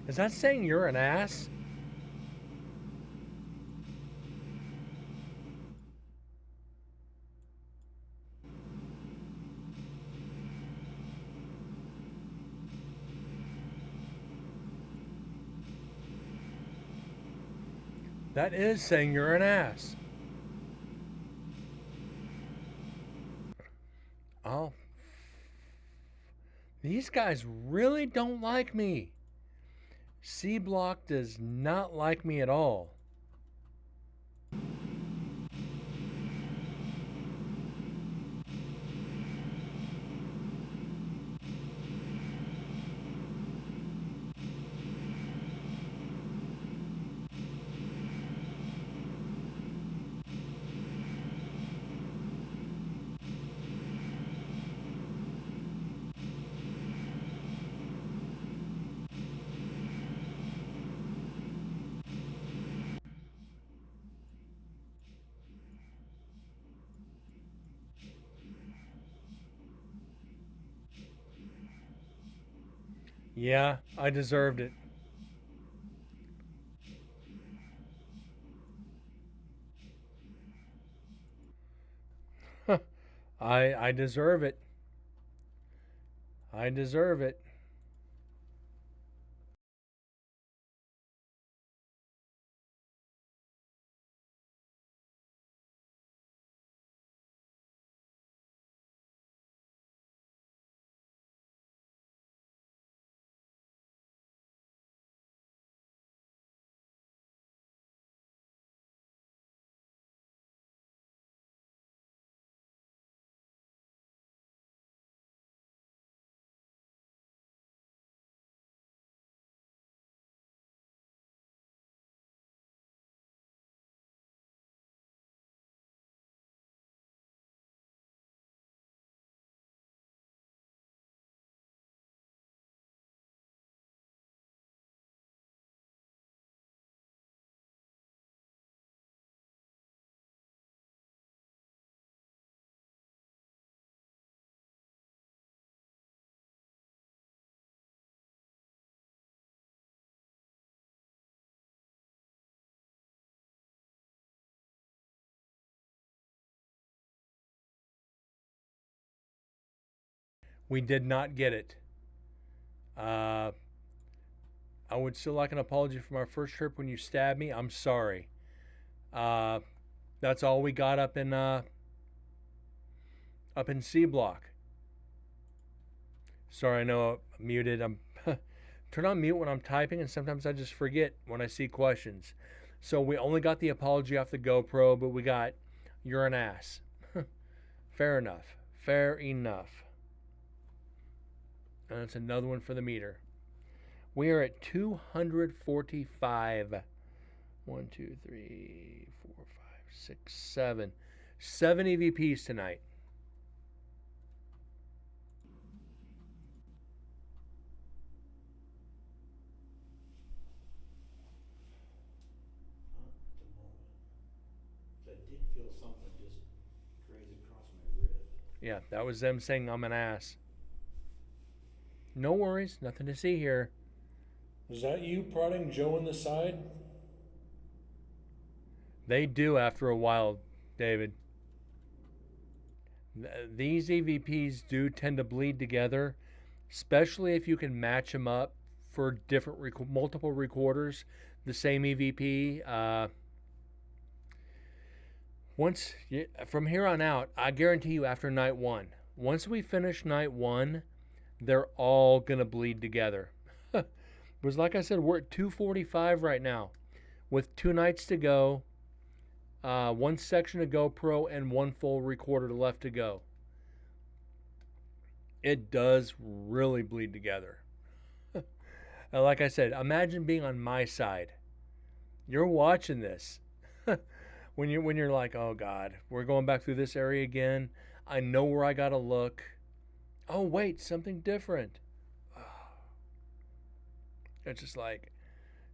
Is that saying you're an ass? That is saying you're an ass. Oh. These guys really don't like me. C Block does not like me at all. Yeah, I deserved it. I deserve it. I deserve it. We did not get it. I would still like an apology for my first trip when you stabbed me. I'm sorry. That's all we got up in C Block. Sorry, I know I'm muted. I'm turn on mute when I'm typing, and sometimes I just forget when I see questions. So we only got the apology off the GoPro, but we got you're an ass. Fair enough. Fair enough. And that's another one for the meter. We are at 245. 1, 2, 3, 4, 5, 6, 7. 7 EVPs tonight. Not at the moment. I did feel something just graze across my rib. Yeah, that was them saying I'm an ass. No worries, nothing to see here. Is that you prodding Joe in the side? They do after a while, David. These EVPs do tend to bleed together, especially if you can match them up for different multiple recorders. The same EVP. From here on out, I guarantee you, after night 1, once we finish night 1, they're all gonna bleed together. Because like I said, we're at 245 right now, with 2 nights to go. 1 section of GoPro and 1 full recorder left to go. It does really bleed together. Like I said, imagine being on my side. You're watching this. when you're like, oh God, we're going back through this area again. I know where I gotta look. Oh wait, something different. It's just like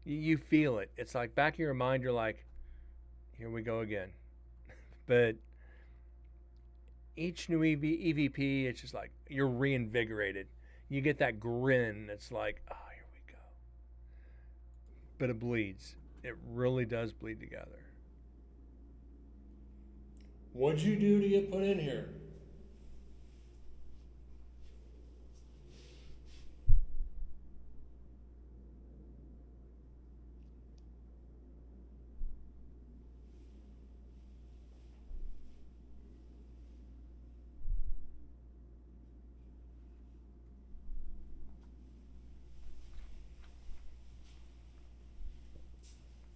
you feel it. It's like back of your mind, you're like, here we go again. But each new EVP, it's just like you're reinvigorated. You get that grin. It's like, oh, here we go. But it bleeds. It really does bleed together. What'd you do to get put in here?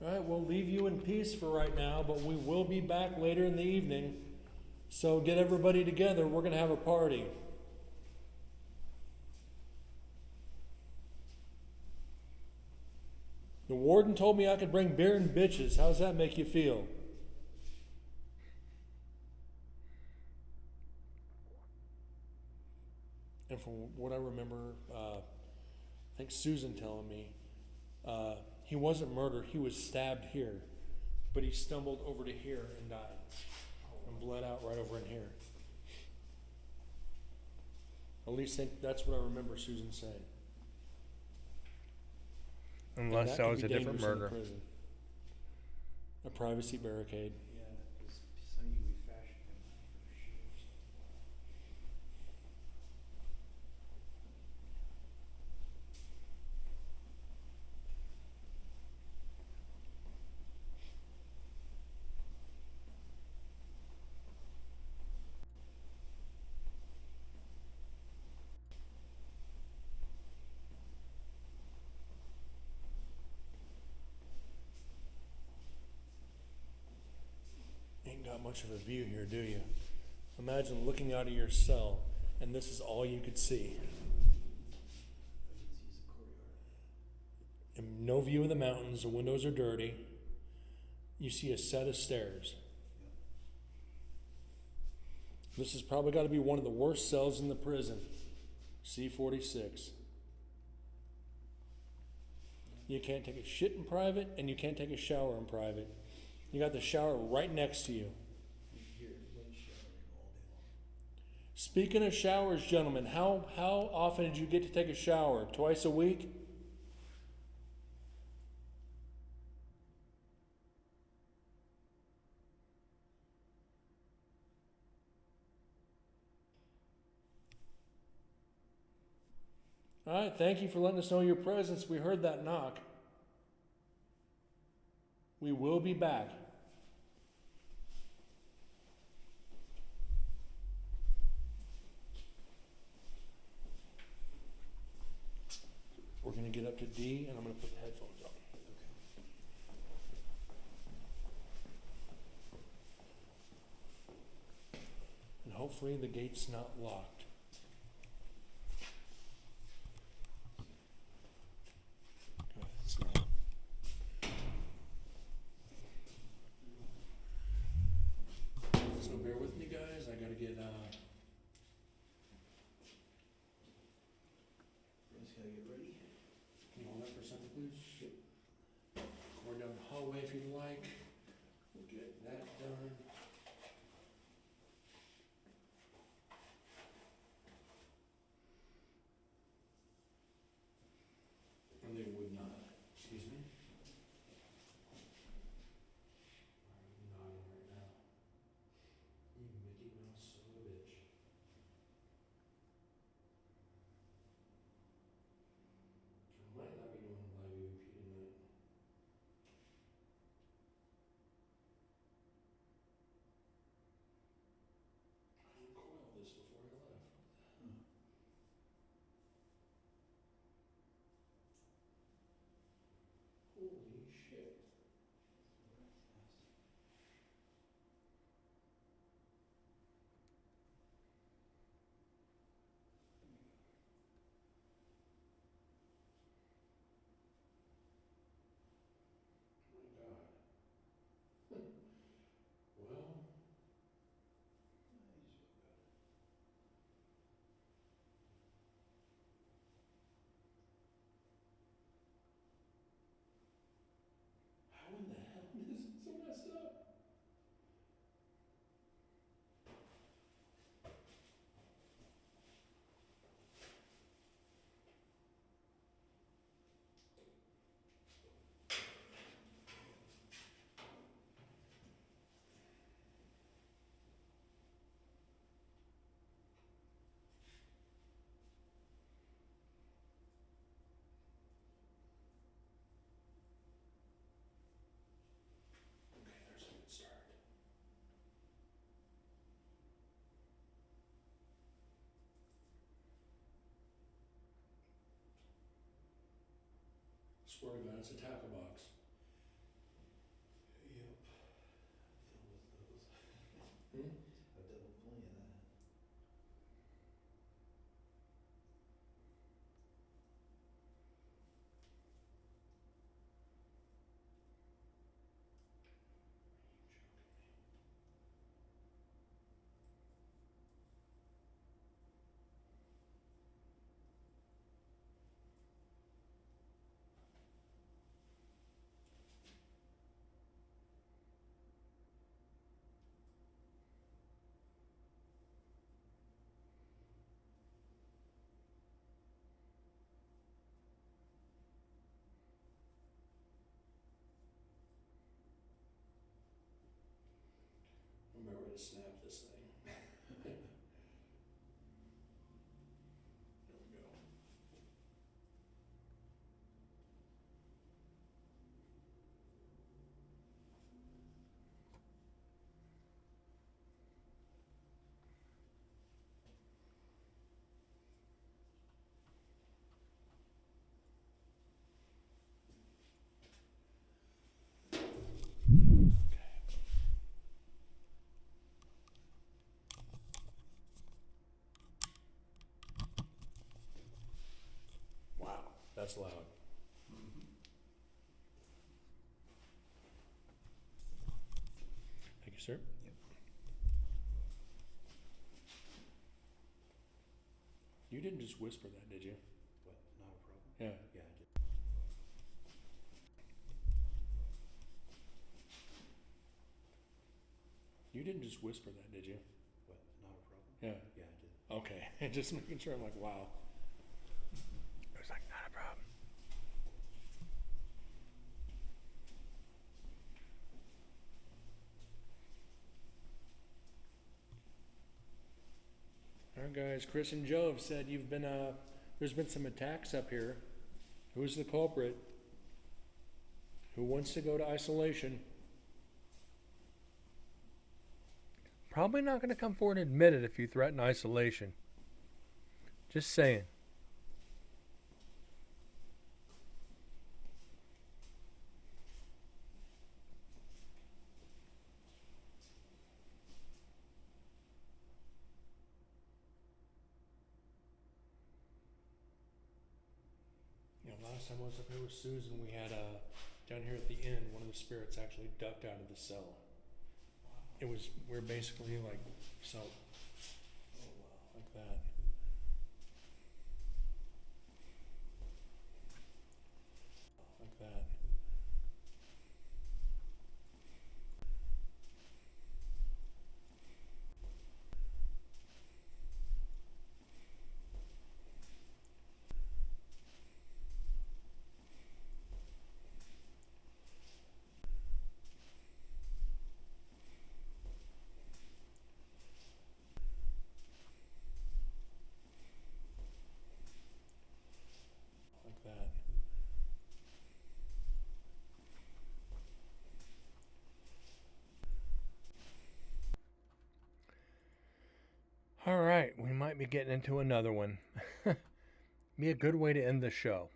All right, we'll leave you in peace for right now, but we will be back later in the evening. So get everybody together. We're going to have a party. The warden told me I could bring beer and bitches. How's that make you feel? And from what I remember, I think Susan telling me, he wasn't murdered, he was stabbed here, but he stumbled over to here and died, and bled out right over in here. At least that's what I remember Susan saying. Unless that was a different murder. Prison. A privacy barricade. Yeah, because some you refashion him for sure. Ain't got much of a view here, do you? Imagine looking out of your cell and this is all you could see. And no view of the mountains, the windows are dirty. You see a set of stairs. This has probably got to be one of the worst cells in the prison. C-46. You can't take a shit in private and you can't take a shower in private. You got the shower right next to you. Speaking of showers, gentlemen, how often did you get to take a shower? Twice a week? All right, thank you for letting us know your presence. We heard that knock. We will be back. We're going to get up to D, and I'm going to put the headphones on. And hopefully the gate's not locked. Okay, it's not. So bear with me, guys. I got to get Just gotta get ready. Can you hold that for a second, please? Yep. Going down the hallway if you'd like. We'll get that done. And they would not. Excuse me? Why are you nodding right now? You Mickey Mouse son of a bitch. I might not be doing live EVP tonight. I uncoiled this before I left. Holy shit. My God. Well, how in the hell is it so messed up? Okay, there's a good start. Swear to God, it's a tackle box. Yep. Dealt with those. Hmm? I've dealt with plenty of that. I'm about ready to snap this thing. There we go. Wow, that's loud. Thank you, sir. Yep. You didn't just whisper that, did you? What? Not a problem? Yeah. Yeah, I did. You didn't just whisper that, did you? What? Not a problem? Yeah. Yeah, I did. Okay. Just making sure. I'm like, wow. It was like, not a problem. All right, guys. Chris and Joe have said you've been there's been some attacks up here. Who's the culprit? Who wants to go to isolation? Probably not going to come forward and admit it if you threaten isolation. Just saying. Last time I was up here with Susan, we had down here at the inn, one of the spirits actually ducked out of the cell. We're basically like so. Oh wow, like that. Like that. Like that. All right, we might be getting into another one. Be a good way to end the show.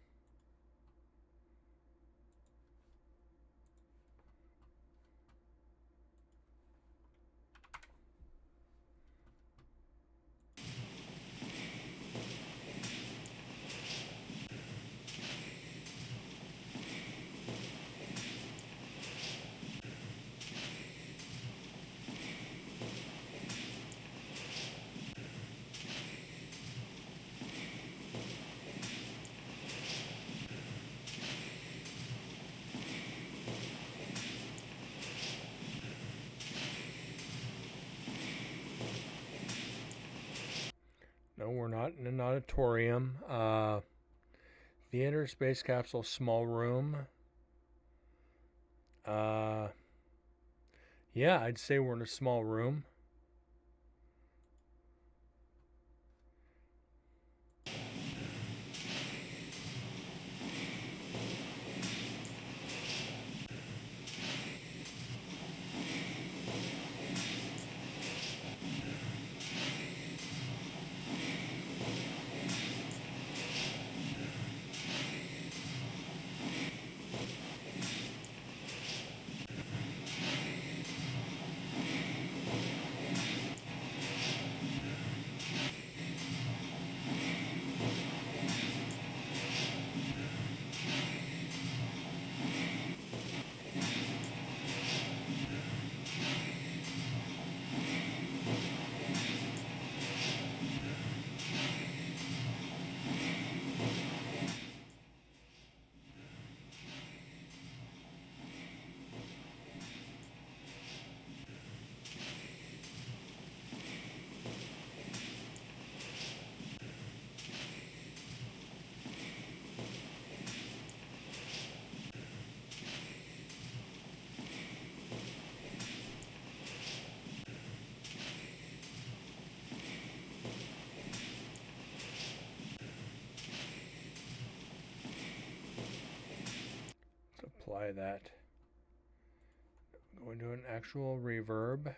No, we're not in an auditorium. Theater, space capsule, small room. Yeah, I'd say we're in a small room. Apply that. Go into an actual reverb.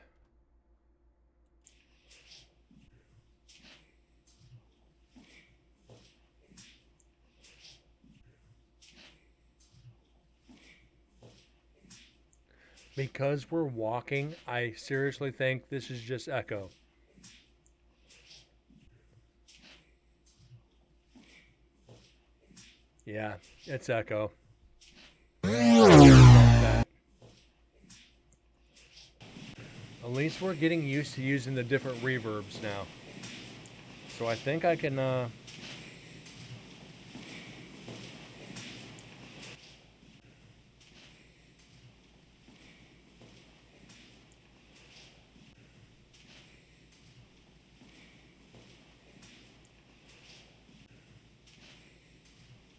Because we're walking, I seriously think this is just echo. Yeah, it's echo. At least we're getting used to using the different reverbs now. So I think I can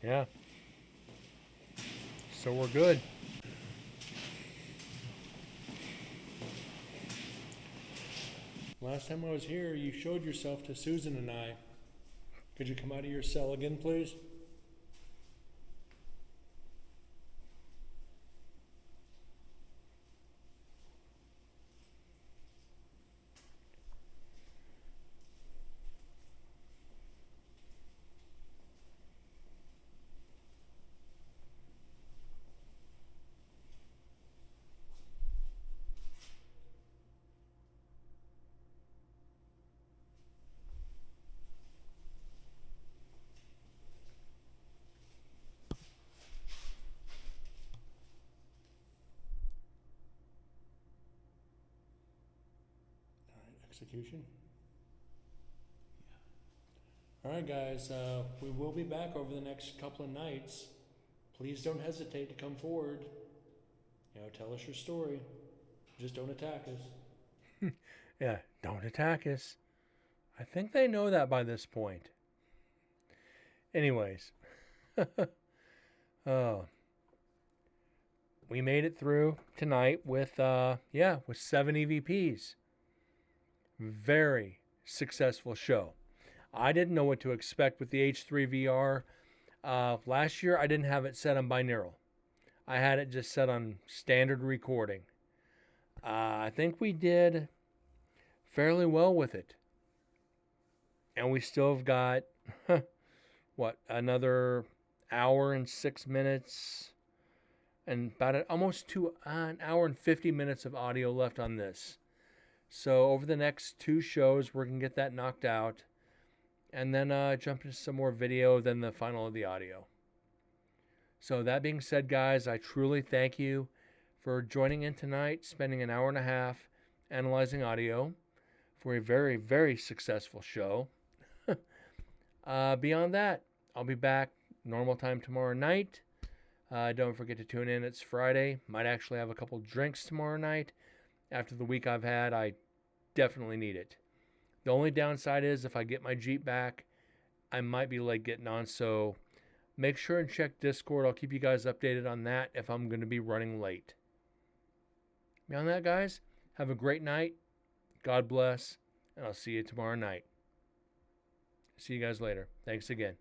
yeah. So we're good. Last time I was here, you showed yourself to Susan and I. Could you come out of your cell again, please? All right, execution. All right, guys, we will be back over the next couple of nights. Please don't hesitate to come forward. Tell us your story. Just don't attack us. Yeah, don't attack us. I think they know that by this point. Anyways. Oh. We made it through tonight with 7 EVPs. Very successful show. I didn't know what to expect with the H3 VR. Last year, I didn't have it set on binaural. I had it just set on standard recording. I think we did fairly well with it. And we still have got, another hour and 6 minutes and about an hour and 50 minutes of audio left on this. So over the next 2 shows, we're going to get that knocked out. And then jump into some more video, then the final of the audio. So that being said, guys, I truly thank you for joining in tonight, spending an hour and a half analyzing audio for a very, very successful show. Beyond that, I'll be back normal time tomorrow night. Don't forget to tune in. It's Friday. Might actually have a couple drinks tomorrow night. After the week I've had, I definitely need it. The only downside is if I get my Jeep back, I might be late getting on. So make sure and check Discord. I'll keep you guys updated on that if I'm going to be running late. Beyond that, guys, have a great night. God bless. And I'll see you tomorrow night. See you guys later. Thanks again.